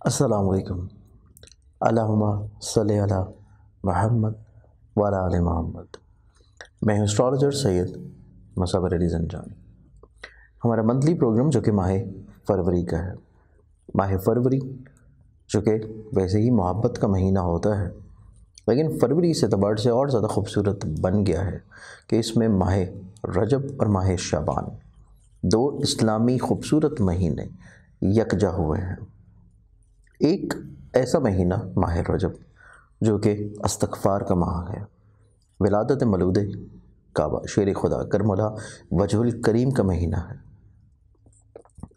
अस्सलामु अलैकुम। अल्लाहुम्मा सल्ली अला मुहम्मद व अला आले मोहम्मद। मैं हूँ एस्ट्रोलॉजर सैयद मुसव्विर अली ज़ंजानी। हमारा मंथली प्रोग्राम जो कि माह फरवरी का है, माह फरवरी जो कि वैसे ही मोहब्बत का महीना होता है, लेकिन फरवरी इस एतबार से और ज़्यादा खूबसूरत बन गया है कि इसमें माह रजब और माह शाबान दो इस्लामी खूबसूरत महीने यकजा हुए हैं। एक ऐसा महीना माह रजब जो कि इस्तग़फ़ार का माह है, विलादत मलूद काबा शेर खुदा करमला वजहुल करीम का महीना है।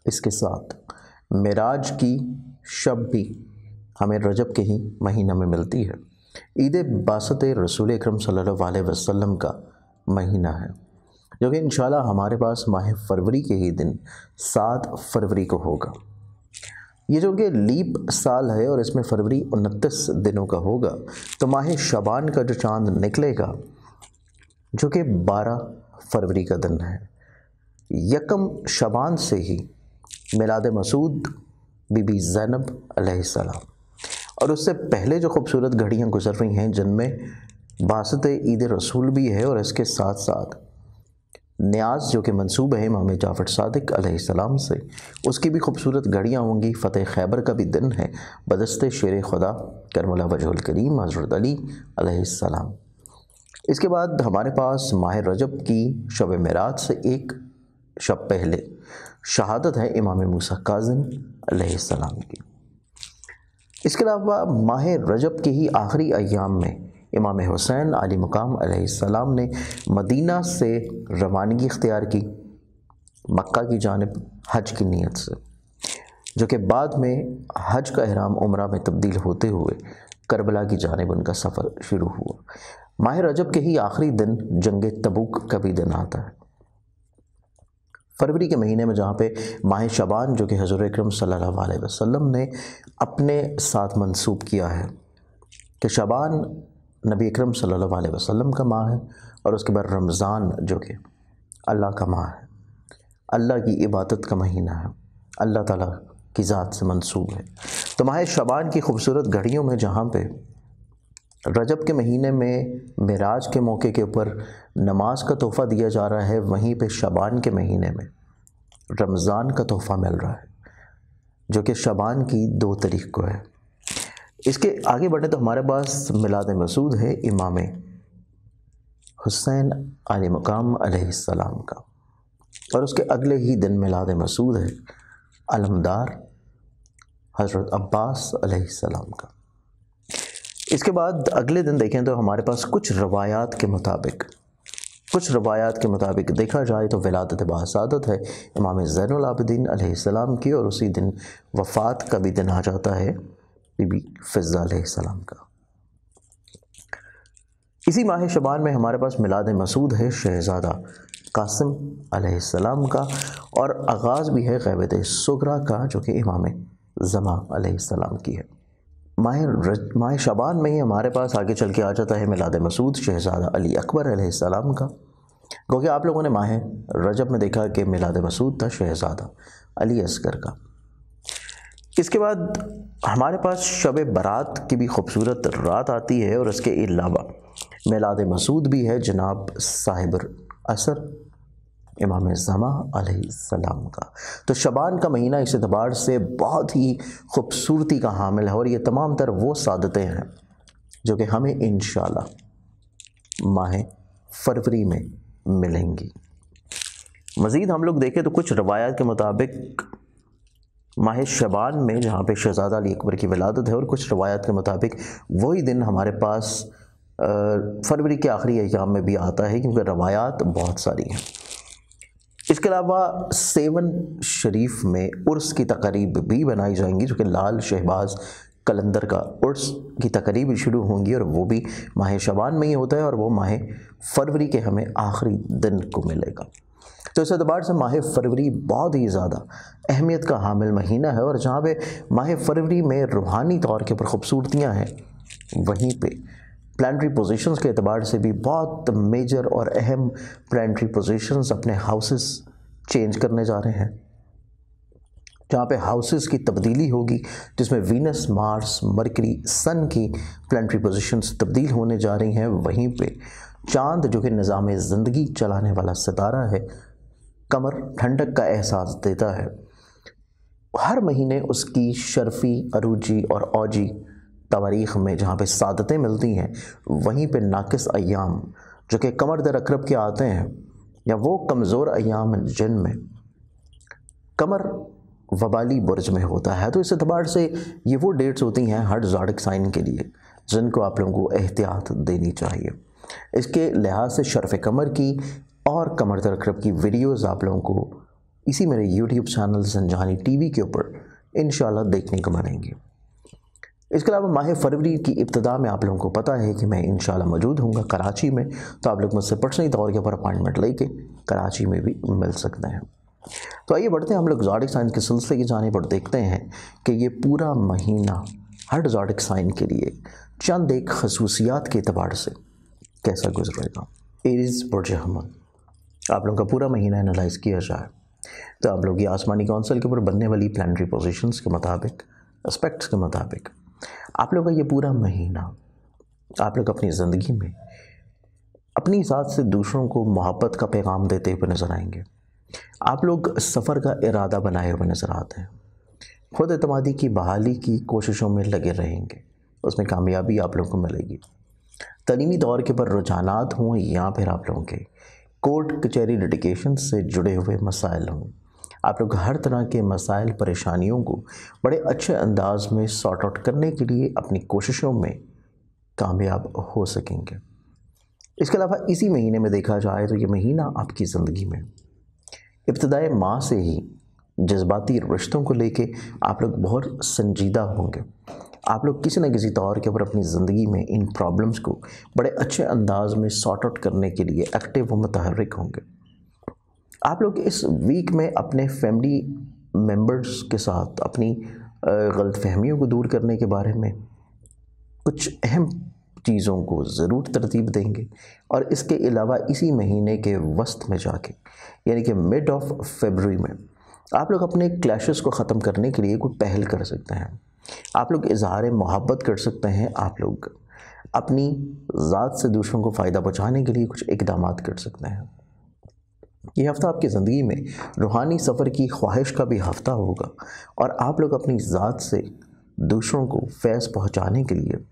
इसके साथ मेराज की शब भी हमें रजब के ही महीना में मिलती है। ईद बासत रसूल अकरम सल्लल्लाहु अलैहि वसल्लम का महीना है, जो कि इंशाल्लाह हमारे पास माह फरवरी के ही दिन 7 फरवरी को होगा। ये जो कि लीप साल है और इसमें फरवरी 29 दिनों का होगा, तो माह शाबान का जो चांद निकलेगा जो कि 12 फरवरी का दिन है, यकम शाबान से ही मिलाद मसूद बीबी ज़ैनब अलैहिस्सलाम और उससे पहले जो खूबसूरत घड़ियाँ गुजर रही हैं जिनमें बासत ईद रसूल भी है और इसके साथ साथ न्याज जो कि मंसूब है इमाम जाफ़र सादिक अलैहिस्सलाम से, उसकी भी खूबसूरत घड़ियाँ होंगी। फ़तेह खैबर का भी दिन है बदस्ते शेर खुदा करमला वजहुल करीम हज़रत अली अलैहिस्सलाम। इसके बाद हमारे पास माह रजब की शब मेराज से एक शब पहले शहादत है इमाम मूसा काज़िम अलैहिस्सलाम की। इसके अलावा माह रजब के ही आखिरी अय्याम में इमाम हुसैन आली मकाम अलैहिस्सलाम ने मदीना से रवानगी इख्तियार की मक्का की जानिब हज की नीयत से, जो कि बाद में हज का ihram उम्रा में तब्दील होते हुए करबला की जानिब उनका सफ़र शुरू हुआ। माह रजब के ही आखिरी दिन जंग तबूक का भी दिन आता है फरवरी के महीने में, जहाँ पे माह शाबान जो कि हज़रत अकरम सल्लल्लाहु अलैहि वसल्लम ने अपने साथ मंसूब किया है कि शाबान नबी अकरम सल्लल्लाहु अलैहि वसल्लम का माह है और उसके बाद रमज़ान जो कि अल्लाह का माह है, अल्लाह की इबादत का महीना है, अल्लाह ताला की ज़ात से मंसूब है। तो माह शाबान की खूबसूरत घड़ियों में जहाँ पे रजब के महीने में मेराज के मौके के ऊपर नमाज का तोहफ़ा दिया जा रहा है, वहीं पे शाबान के महीने में रमज़ान का तोहफ़ा मिल रहा है जो कि शाबान की 2 तारीख को है। इसके आगे बढ़े तो हमारे पास मिलाद मसूद है इमाम हुसैन आले मकाम अलैहिस्सलाम का, और उसके अगले ही दिन मिलाद मसूद है अलमदार हज़रत अब्बास अलैहिस्सलाम का। इसके बाद अगले दिन देखें तो हमारे पास कुछ रवायात के मुताबिक देखा जाए तो विलादत बासादत है इमाम ज़ैनुल आबिदीन अलैहिस्सलाम की, और उसी दिन वफ़ात का भी दिन आ जाता है बीबी फ़िज़्ज़ा अलैहिस्सलाम का। इसी माह शबान में हमारे पास मिलाद मसूद है शहज़ादा कासिम अलैहिस्सलाम का, और आगाज़ भी है ग़ैबत सुगरा का जो कि इमाम ज़मा अलैहिस्सलाम की है। माह शबान में ही हमारे पास आगे चल के आ जाता है मिलाद मसूद शहज़ादा अली अकबर अलैहिस्सलाम का, क्योंकि आप लोगों ने माह रजब में देखा कि मिलाद मसूद था शहज़ादा अली असगर का। इसके बाद हमारे पास शब बारात की भी खूबसूरत रात आती है, और इसके अलावा मिलाद मसूद भी है जनाब साहिब असर इमाम ज़मा अलैहिस्सलाम का। तो शबान का महीना इस एतबार से बहुत ही खूबसूरती का हामिल है, और ये तमाम तर वो सादतें हैं जो कि हमें इंशाअल्लाह माह फरवरी में मिलेंगी। मज़ीद हम लोग देखें तो कुछ रवायात के मुताबिक माह शबान में जहाँ पे शहज़ादा अली अकबर की विलादत है, और कुछ रवायात के मुताबिक वही दिन हमारे पास फरवरी के आखिरी अय्याम में भी आता है, क्योंकि रवायात बहुत सारी हैं। इसके अलावा सेवन शरीफ में उर्स की तकरीब भी बनाई जाएंगी, जो कि लाल शहबाज कलंदर का उर्स की तकरीब शुरू होंगी, और वो भी माह शबान में ही होता है, और वो माह फरवरी के हमें आखिरी दिन को मिलेगा। तो इस एतबार से माह फरवरी बहुत ही ज़्यादा अहमियत का हामिल महीना है, और जहाँ पे माह फरवरी में रूहानी तौर के ऊपर खूबसूरतियाँ हैं, वहीं पे प्लानिटरी पोजीशंस के एतबार से भी बहुत मेजर और अहम प्लानिटरी पोजीशंस अपने हाउसेस चेंज करने जा रहे हैं। जहाँ पे हाउसेस की तब्दीली होगी, जिसमें वीनस, मार्स, मरकरी, सन की प्लानिटरी पोजीशंस तब्दील होने जा रही हैं। वहीं पे चांद जो कि निज़ाम ज़िंदगी चलाने वाला सितारा है, कमर ठंडक का एहसास देता है। हर महीने उसकी शर्फी, अरूजी और औजी तवारीख़ में जहाँ पे सादतें मिलती हैं, वहीं पे नाकिस अय्याम जो कि कमर दर अकरब के आते हैं, या वो कमज़ोर अय्याम जिनमें कमर वबाली बुर्ज में होता है। तो इस एतबार से ये वो डेट्स होती हैं हर ज़ोडिक साइन के लिए जिनको आप लोगों को एहतियात देनी चाहिए। इसके लिहाज से शर्फ़ कमर की और कमर दर अकरब की वीडियोज़ आप लोगों को इसी मेरे यूट्यूब चैनल ज़ंजानी टीवी के ऊपर इंशाल्लाह देखने को मिलेंगे। इसके अलावा माह फरवरी की इब्तिदा में आप लोगों को पता है कि मैं इंशाल्लाह मौजूद हूँगा कराची में, तो आप लोग मुझसे पर्सनली तौर के ऊपर अपॉइंटमेंट लेके कराची में भी मिल सकते हैं। तो आइए बढ़ते हैं हम लोग ज़ोडिक साइन के सिलसिले की जानिब और देखते हैं कि ये पूरा महीना हर ज़ोडिक साइन के लिए चंद एक खसूसियात के अतबार से कैसा गुजरेगा। एरीज़ बुर्ज हमल, आप लोगों का पूरा महीना एनालाइज किया जाए तो आप लोग ये आसमानी काउंसिल के ऊपर बनने वाली प्लानिटरी पोजीशंस के मुताबिक, एस्पेक्ट्स के मुताबिक आप लोग का ये पूरा महीना आप लोग अपनी ज़िंदगी में अपनी ज़ात से दूसरों को मोहब्बत का पैगाम देते हुए नज़र आएंगे। आप लोग सफ़र का इरादा बनाए हुए नज़र आते हैं, खुद एतमादी की बहाली की कोशिशों में लगे रहेंगे, उसमें कामयाबी आप लोगों को मिलेगी। तलीमी दौर के पर रुझानात हों या फिर आप लोगों के कोर्ट कचहरी लिटिगेशन से जुड़े हुए मसाइल हों, आप लोग हर तरह के मसाइल परेशानियों को बड़े अच्छे अंदाज में सॉर्ट आउट करने के लिए अपनी कोशिशों में कामयाब हो सकेंगे। इसके अलावा इसी महीने में देखा जाए तो ये महीना आपकी ज़िंदगी में इब्तिदाए माह से ही जज्बाती रिश्तों को लेके आप लोग बहुत संजीदा होंगे। आप लोग किसी न किसी तौर के ऊपर अपनी ज़िंदगी में इन प्रॉब्लम्स को बड़े अच्छे अंदाज में सॉर्ट आउट करने के लिए एक्टिव व मुतहर्रिक होंगे। आप लोग इस वीक में अपने फैमिली मेम्बर्स के साथ अपनी गलतफहमियों को दूर करने के बारे में कुछ अहम चीज़ों को ज़रूर तरतीब देंगे। और इसके अलावा इसी महीने के वस्त में जाके यानी कि मिड ऑफ फरवरी में आप लोग अपने क्लैशेस को ख़त्म करने के लिए कोई पहल कर सकते हैं। आप लोग इजहार मोहब्बत कर सकते हैं। आप लोग अपनी ज़ात से दूसरों को फ़ायदा पहुँचाने के लिए कुछ इक़दाम कर सकते हैं। ये हफ़्ता आपकी ज़िंदगी में रूहानी सफ़र की ख्वाहिश का भी हफ़्ता होगा और आप लोग अपनी ज़ात से दूसरों को फैज़ पहुँचाने के लिए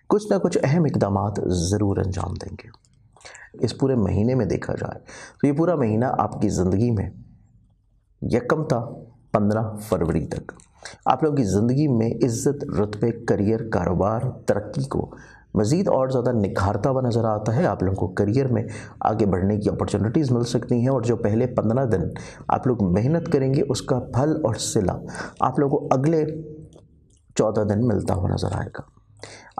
कुछ ना कुछ अहम इक़दाम ज़रूर अंजाम देंगे। इस पूरे महीने में देखा जाए तो ये पूरा महीना आपकी ज़िंदगी में यकम था 15 फरवरी तक आप लोगों की ज़िंदगी में इज़्ज़त, रुतबे, करियर, कारोबार, तरक्की को मज़ीद और ज़्यादा निखारता हुआ नज़र आता है। आप लोगों को करियर में आगे बढ़ने की अपॉर्चुनिटीज़ मिल सकती हैं और जो पहले 15 दिन आप लोग मेहनत करेंगे उसका फल और सिला आप लोगों को अगले 14 दिन मिलता हुआ नज़र आएगा।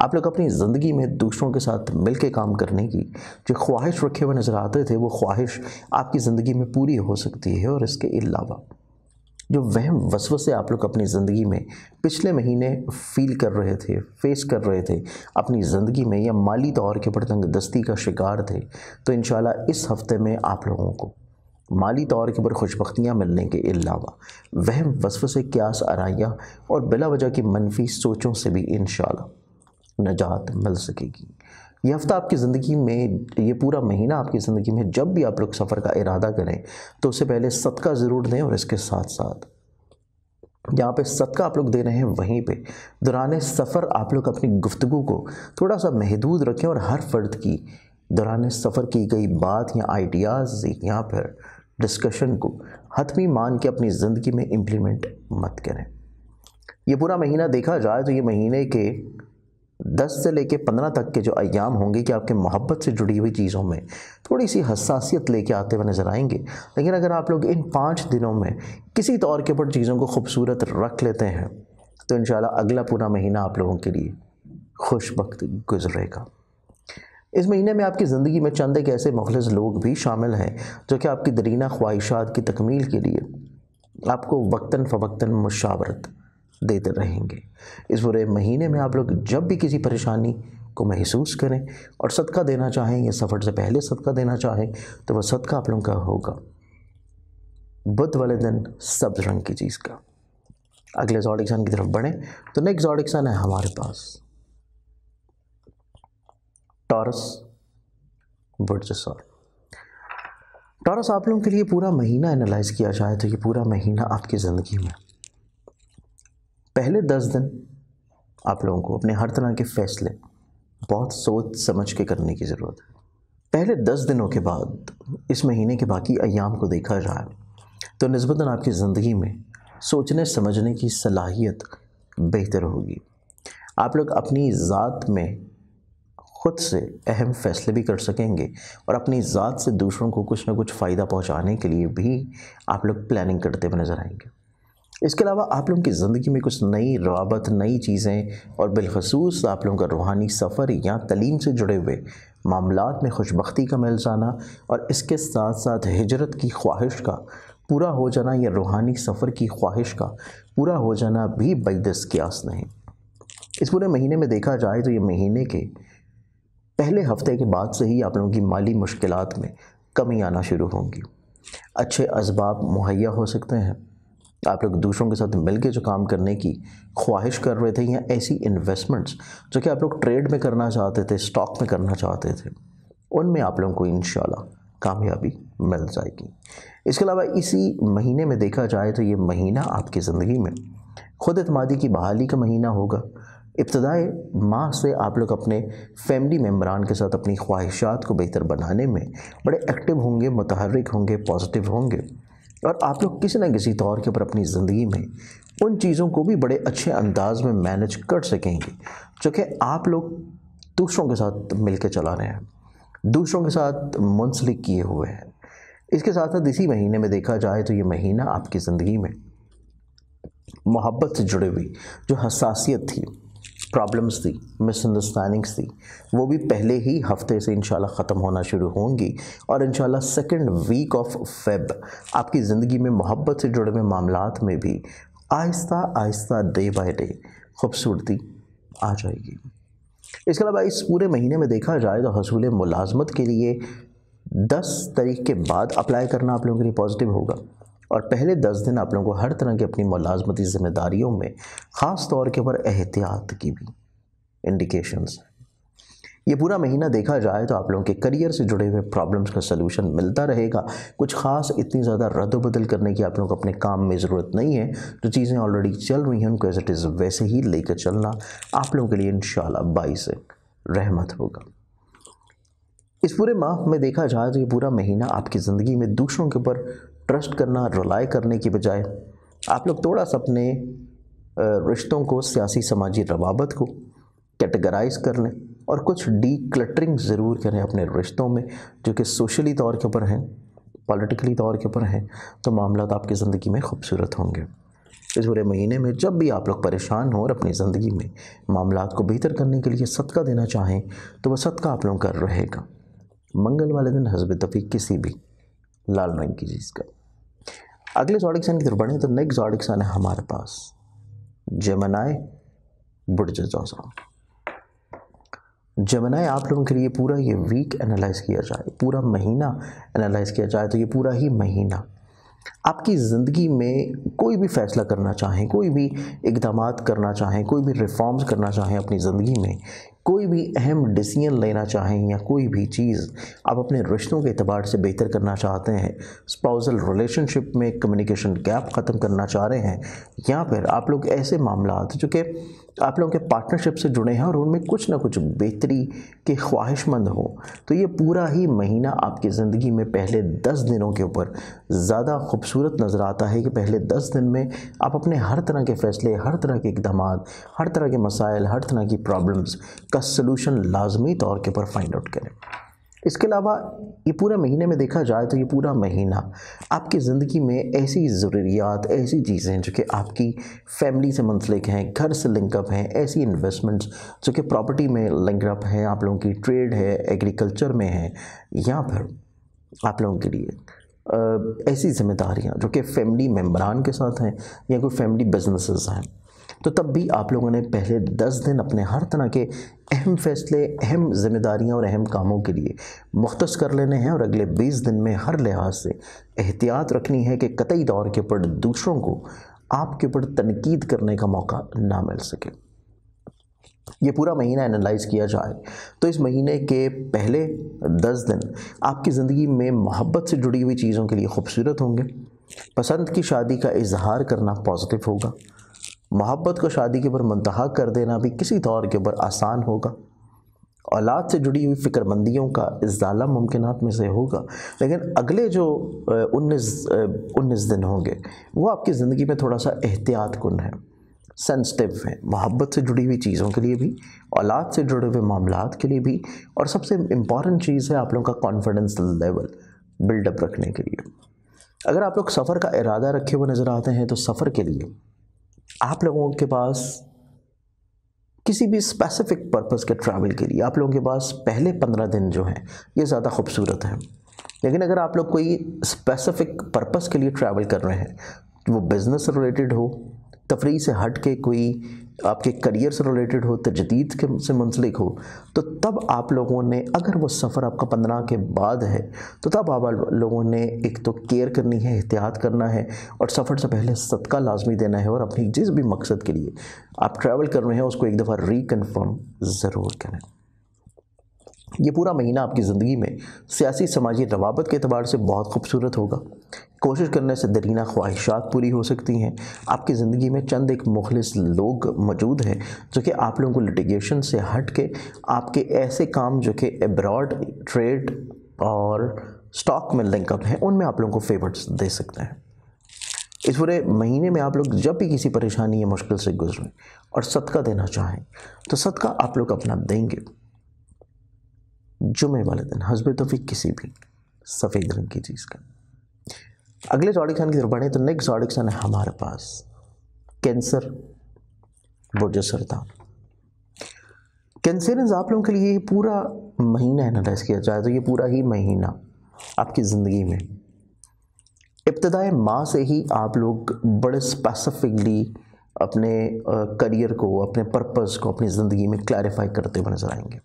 आप लोग अपनी ज़िंदगी में दूसरों के साथ मिल के काम करने की जो ख्वाहिश रखे हुए नज़र आते थे, वो ख्वाहिश आपकी ज़िंदगी में पूरी हो सकती है। और इसके अलावा जो वहम वसवसे आप लोग अपनी ज़िंदगी में पिछले महीने फ़ील कर रहे थे, फेस कर रहे थे अपनी ज़िंदगी में, या माली तौर के ऊपर तंगदस्ती का शिकार थे, तो इंशाल्लाह इस हफ़्ते में आप लोगों को माली तौर के ऊपर खुशबख्तियाँ मिलने के अलावा वहम वसवसे, क्यास आराइयाँ और बिला वजह की मनफी सोचों से भी इंशाल्लाह नजात मिल सकेगी। ये हफ़्ता आपकी ज़िंदगी में, ये पूरा महीना आपकी ज़िंदगी में जब भी आप लोग सफ़र का इरादा करें तो उससे पहले सदका ज़रूर दें। और इसके साथ साथ जहाँ पे सदका आप लोग दे रहे हैं वहीं पे दौरान सफ़र आप लोग अपनी गुफ्तगू को थोड़ा सा महदूद रखें और हर फ़र्द की दौरान सफ़र की गई बात या आइडियाज़ या फिर डिस्कशन को हतमी मान के अपनी ज़िंदगी में इम्प्लीमेंट मत करें। ये पूरा महीना देखा जाए तो ये महीने के 10 से लेके 15 तक के जो अय्याम होंगे कि आपके मोहब्बत से जुड़ी हुई चीज़ों में थोड़ी सी हसासियत लेके आते हुए नज़र आएंगे। लेकिन अगर आप लोग इन 5 दिनों में किसी तौर के ऊपर चीज़ों को खूबसूरत रख लेते हैं तो इंशाल्लाह अगला पूरा महीना आप लोगों के लिए खुशबख्त गुजरेगा। इस महीने में आपकी ज़िंदगी में चंद एक ऐसे मुखलिस लोग भी शामिल हैं जो कि आपकी दरीना ख्वाहिशात की तकमील के लिए आपको वक्तन फ़वक्तन मुशावरत देते रहेंगे। इस पूरे महीने में आप लोग जब भी किसी परेशानी को महसूस करें और सदका देना चाहें या सफ़र से पहले सदका देना चाहें तो वह सदका आप लोगों का होगा बुध वाले दिन सब्ज़ रंग की चीज़ का। अगले ज़ोडिक साइन की तरफ बढ़ें तो नेक्स्ट ज़ोडिक साइन है हमारे पास टॉरस, बुर्ज सौर। टॉरस आप लोगों के लिए पूरा महीना एनालाइज किया जाए तो ये पूरा महीना आपकी ज़िंदगी में पहले 10 दिन आप लोगों को अपने हर तरह के फैसले बहुत सोच समझ के करने की ज़रूरत है। पहले 10 दिनों के बाद इस महीने के बाकी अय्याम को देखा जाए तो निस्बतन आपकी ज़िंदगी में सोचने समझने की सलाहियत बेहतर होगी। आप लोग अपनी ज़ात में ख़ुद से अहम फ़ैसले भी कर सकेंगे और अपनी ज़ात से दूसरों को कुछ ना कुछ फ़ायदा पहुंचाने के लिए भी आप लोग प्लानिंग करते हुए नज़र आएंगे। इसके अलावा आप लोगों की ज़िंदगी में कुछ नई रवाबत, नई चीज़ें और बिलखसूस आप लोगों का रूहानी सफ़र या तलीम से जुड़े हुए मामलात में खुशबख्ती का मिल जाना और इसके साथ साथ हिजरत की ख्वाहिश का पूरा हो जाना या रूहानी सफ़र की ख्वाहिश का पूरा हो जाना भी बैदस कियास नहीं। इस पूरे महीने में देखा जाए तो ये महीने के पहले हफ्ते के बाद से ही आप लोगों की माली मुश्किलात में कमी आना शुरू होंगी। अच्छे असबाब मुहैया हो सकते हैं। आप लोग दूसरों के साथ मिलकर जो काम करने की ख्वाहिश कर रहे थे या ऐसी इन्वेस्टमेंट्स जो कि आप लोग ट्रेड में करना चाहते थे, स्टॉक में करना चाहते थे, उनमें आप लोगों को इंशाल्लाह कामयाबी मिल जाएगी। इसके अलावा इसी महीने में देखा जाए तो ये महीना आपकी ज़िंदगी में खुद एतमादी की बहाली का महीना होगा। इब्तदाई माह से आप लोग अपने फैमिली मेम्बरान के साथ अपनी ख्वाहिशात को बेहतर बनाने में बड़े एक्टिव होंगे, मुतहर्रिक होंगे, पॉजिटिव होंगे और आप लोग किसी न किसी तौर के ऊपर अपनी ज़िंदगी में उन चीज़ों को भी बड़े अच्छे अंदाज में मैनेज कर सकेंगे जो कि आप लोग दूसरों के साथ मिलकर चला रहे हैं, दूसरों के साथ मुंसलिक किए हुए हैं। इसके साथ साथ इसी महीने में देखा जाए तो ये महीना आपकी ज़िंदगी में मोहब्बत से जुड़ी हुई जो हसासियत थी, प्रॉब्लम्स थी, मिसअंडरस्टैंडिंग्स थी, वो भी पहले ही हफ्ते से इंशाल्लाह ख़त्म होना शुरू होंगी और इंशाल्लाह सेकंड वीक ऑफ फेब आपकी ज़िंदगी में मोहब्बत से जुड़े हुए मामलात में भी Aahista Aahista day by day खूबसूरती आ जाएगी। इसके अलावा इस पूरे महीने में देखा जाए तो हसूल मुलाजमत के लिए 10 तारीख के बाद अप्लाई करना आप लोगों के लिए पॉजिटिव होगा और पहले 10 दिन आप लोगों को हर तरह की अपनी मुलाजमती ज़िम्मेदारियों में ख़ास तौर के ऊपर एहतियात की भी इंडिकेशंस। ये पूरा महीना देखा जाए तो आप लोगों के करियर से जुड़े हुए प्रॉब्लम्स का सलूशन मिलता रहेगा। कुछ ख़ास इतनी ज़्यादा रद्द-बदल करने की आप लोगों को अपने काम में ज़रूरत नहीं है। जो चीज़ें ऑलरेडी चल रही हैं उनको एज इट इज़ वैसे ही लेकर चलना आप लोगों के लिए इंशाल्लाह बाइस रहमत होगा। इस पूरे माह में देखा जाए तो ये पूरा महीना आपकी ज़िंदगी में दूसरों के ऊपर ट्रस्ट करना, रिलाई करने की बजाय आप लोग थोड़ा सा अपने रिश्तों को, सियासी समाजी रवाबत को कैटेगराइज कर लें और कुछ डीक्लटरिंग ज़रूर करें अपने रिश्तों में जो कि सोशली तौर के ऊपर हैं, पॉलिटिकली तौर के ऊपर हैं, तो मामलात आपकी ज़िंदगी में खूबसूरत होंगे। इस पूरे महीने में जब भी आप लोग परेशान हो और अपनी ज़िंदगी में मामलात को बेहतर करने के लिए सदका देना चाहें तो वह सदका आप लोगों का रहेगा। मंगल वाले दिन हस्ब तौफीक किसी भी लाल रंग की चीज़ का। अगले ज़ोडिक साइन की तरफ बढ़ें तो नेक्स्ट ज़ोडिक साइन है हमारे पास जेमिनी, बुर्ज जोज़ा। जेमिनी आप लोगों के लिए पूरा ये वीक एनालाइज किया जाए, पूरा महीना एनालाइज किया जाए तो ये पूरा ही महीना आपकी ज़िंदगी में कोई भी फ़ैसला करना चाहें, कोई भी इक़दामात करना चाहें, कोई भी रिफ़ॉर्म्स करना चाहें अपनी ज़िंदगी में, कोई भी अहम डिसीजन लेना चाहें या कोई भी चीज़ आप अपने रिश्तों के एतबार से बेहतर करना चाहते हैं, स्पाउसल रिलेशनशिप में कम्युनिकेशन गैप ख़त्म करना चाह रहे हैं या फिर आप लोग ऐसे मामलात जो कि आप लोगों के पार्टनरशिप से जुड़े हैं और उनमें कुछ ना कुछ बेहतरी के ख्वाहिशमंद हो, तो ये पूरा ही महीना आपकी ज़िंदगी में पहले 10 दिनों के ऊपर ज़्यादा खूबसूरत नज़र आता है कि पहले 10 दिन में आप अपने हर तरह के फ़ैसले, हर तरह के इक़दामात, हर तरह के मसाइल, हर तरह की प्रॉब्लम्स का सलूशन लाजमी तौर के ऊपर फाइंड आउट करें। इसके अलावा ये पूरे महीने में देखा जाए तो ये पूरा महीना आपकी ज़िंदगी में ऐसी ज़रूरियात, ऐसी चीज़ें जो कि आपकी फैमिली से मुंसलिक हैं, घर से लिंकअप हैं, ऐसी इन्वेस्टमेंट्स जो कि प्रॉपर्टी में लिंकअप हैं, आप लोगों की ट्रेड है, एग्रीकल्चर में है या फिर आप लोगों के लिए ऐसी ज़िम्मेदारियाँ जो कि फैमिली मेम्बरान के साथ हैं या कोई फैमिली बिजनेसेस हैं, तो तब भी आप लोगों ने पहले 10 दिन अपने हर तरह के अहम फ़ैसले, अहम ज़िम्मेदारियाँ और अहम कामों के लिए मुख्तस कर लेने हैं और अगले 20 दिन में हर लिहाज से एहतियात रखनी है कि कतई तौर के ऊपर दूसरों को आपके ऊपर तनकीद करने का मौका ना मिल सके। ये पूरा महीना एनालाइज किया जाए तो इस महीने के पहले 10 दिन आपकी ज़िंदगी में मोहब्बत से जुड़ी हुई चीज़ों के लिए खूबसूरत होंगे। पसंद की शादी का इजहार करना पॉजिटिव होगा। मोहब्बत को शादी के ऊपर मुंतहा कर देना भी किसी तौर के ऊपर आसान होगा। औलाद से जुड़ी हुई फ़िक्रमंदियों का इज़ाला मुमकिनात में से होगा। लेकिन अगले जो 19 दिन होंगे वो आपकी ज़िंदगी में थोड़ा सा एहतियात कुन है, सेंसिटिव है, मोहब्बत से जुड़ी हुई चीज़ों के लिए भी, औलाद से जुड़े हुए मामलात के लिए भी, और सबसे इम्पॉर्टेंट चीज़ है आप लोगों का कॉन्फिडेंस लेवल बिल्डअप रखने के लिए। अगर आप लोग सफ़र का इरादा रखे हुए नज़र आते हैं तो सफ़र के लिए आप लोगों के पास किसी भी स्पेसिफिक पर्पस के ट्रैवल के लिए आप लोगों के पास पहले 15 दिन जो हैं ये ज़्यादा खूबसूरत हैं। लेकिन अगर आप लोग कोई स्पेसिफिक पर्पस के लिए ट्रैवल कर रहे हैं, वो बिज़नेस से रिलेटेड हो, तफरीह से हट के कोई आपके करियर से रिलेटेड हो, तजदीद के से मुंसलिक हो, तो तब आप लोगों ने, अगर वो सफ़र आपका 15 के बाद है तो तब आप लोगों ने एक तो केयर करनी है, एहतियात करना है, और सफ़र से पहले सदका लाजमी देना है, और अपनी जिस भी मकसद के लिए आप ट्रैवल कर रहे हैं उसको एक दफ़ा रिकन्फर्म ज़रूर करें। ये पूरा महीना आपकी ज़िंदगी में सियासी समाजी रवाबत के अतबार से बहुत खूबसूरत होगा। कोशिश करने से दरीना ख्वाहिशात पूरी हो सकती हैं। आपकी ज़िंदगी में चंद एक मुखलिस लोग मौजूद हैं जो कि आप लोगों को लिटिगेशन से हट के आपके ऐसे काम जो कि एब्रॉड ट्रेड और स्टॉक में लिंकअप हैं उनमें आप लोगों को फेवर्स दे सकते हैं। इस पूरे महीने में आप लोग जब भी किसी परेशानी या मुश्किल से गुजरें और सदका देना चाहें तो सदका आप लोग अपना देंगे जुमे वाले दिन हस्बे तौफीक किसी भी सफ़ेद रंग की चीज़ का। अगले ज़ोडिक साइन की तरफ बढ़ें तो नेक्स्ट ज़ोडिक साइन है हमारे पास कैंसर, बुर्ज सरतान। कैंसरियंस आप लोगों के लिए पूरा महीना एनालाइज किया जाए तो ये पूरा ही महीना आपकी ज़िंदगी में इब्तिदाए माह से ही आप लोग बड़े स्पेसिफिकली अपने करियर को, अपने पर्पस को अपनी ज़िंदगी में क्लैरिफाई करते हुए नजर आएंगे।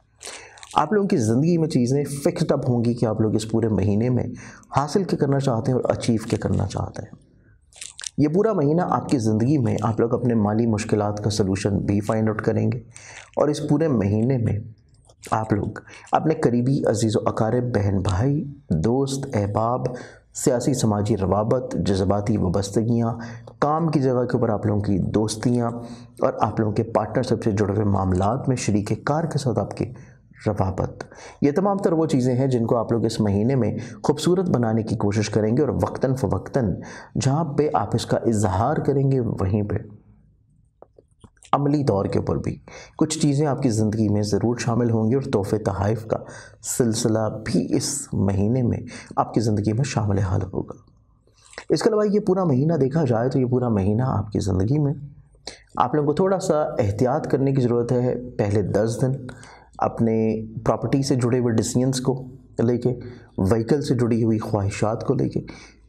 आप लोगों की ज़िंदगी में चीज़ें फिक्स्ड अप होंगी कि आप लोग इस पूरे महीने में हासिल क्या करना चाहते हैं और अचीव क्या करना चाहते हैं। ये पूरा महीना आपकी ज़िंदगी में आप लोग अपने माली मुश्किलात का सलूशन भी फाइंड आउट करेंगे, और इस पूरे महीने में आप लोग अपने करीबी अजीज़ व अकारिब, बहन भाई, दोस्त, अहबाब, सियासी समाजी रवाबत, जज्बाती वाबस्तगियाँ, काम की जगह के ऊपर आप लोगों की दोस्तियाँ, और आप लोगों के पार्टनरशिप से जुड़े हुए मामलात में शरीक कार के साथ आपकी रवाबत, ये तमाम तर वो चीज़ें हैं जिनको आप लोग इस महीने में खूबसूरत बनाने की कोशिश करेंगे, और वक्तन फ़वक्तन जहाँ पे आप इसका इजहार करेंगे वहीं पे अमली तौर के ऊपर भी कुछ चीज़ें आपकी ज़िंदगी में ज़रूर शामिल होंगी, और तोहफ़े तहाइफ का सिलसिला भी इस महीने में आपकी ज़िंदगी में शामिल हाल होगा। इसके अलावा ये पूरा महीना देखा जाए तो ये पूरा महीना आपकी ज़िंदगी में आप लोगों को थोड़ा सा एहतियात करने की ज़रूरत है। पहले 10 दिन अपने प्रॉपर्टी से जुड़े हुए डिसीजंस को लेके, व्हीकल से जुड़ी हुई ख्वाहिशात को लेके,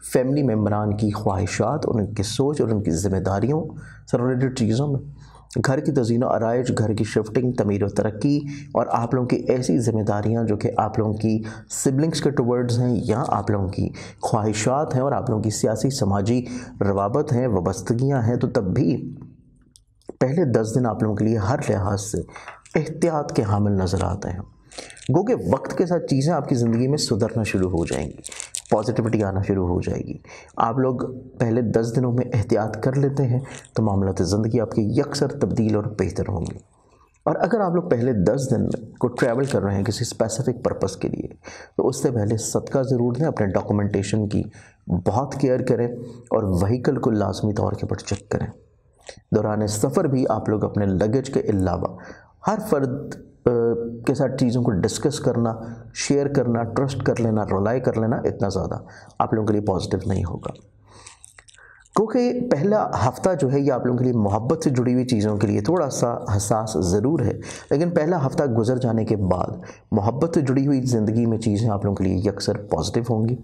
फैमिली मेम्बरान की ख्वाहिशात और उनकी सोच और उनकी ज़िम्मेदारियों से रिलेटेड चीज़ों में, घर की तज़ीन व आराइश, घर की शिफ्टिंग, तमीर व तरक्की, और आप लोगों की ऐसी ज़िम्मेदारियाँ जो कि आप लोगों की सिबलिंग्स के टुवर्ड्स हैं, या आप लोगों की ख्वाहिशात हैं और आप लोगों की सियासी समाजी रवाबत हैं, वाबस्तगियाँ हैं, तो तब भी पहले 10 दिन आप लोगों के लिए हर लिहाज से एहतियात के हामिल नज़र आते हैं। गो के वक्त के साथ चीज़ें आपकी ज़िंदगी में सुधरना शुरू हो जाएंगी, पॉजिटिविटी आना शुरू हो जाएगी। आप लोग पहले 10 दिनों में एहतियात कर लेते हैं तो मामलात ज़िंदगी आपकी यकसर तब्दील और बेहतर होंगी। और अगर आप लोग पहले 10 दिन को ट्रैवल कर रहे हैं किसी स्पेसिफिक पर्पस के लिए, तो उससे पहले सदका ज़रूर दें, अपने डॉक्यूमेंटेशन की बहुत केयर करें, और व्हीकल को लाजमी तौर के ऊपर चेक करें। दौरान सफ़र भी आप लोग अपने लगेज के अलावा हर फर्द के साथ चीज़ों को डिस्कस करना, शेयर करना, ट्रस्ट कर लेना, रिलाई कर लेना इतना ज़्यादा आप लोगों के लिए पॉजिटिव नहीं होगा, क्योंकि पहला हफ़्ता जो है ये आप लोगों के लिए मोहब्बत से जुड़ी हुई चीज़ों के लिए थोड़ा सा हसास ज़रूर है। लेकिन पहला हफ़्ता गुजर जाने के बाद मोहब्बत से जुड़ी हुई ज़िंदगी में चीज़ें आप लोगों के लिए यकसर पॉजिटिव होंगी।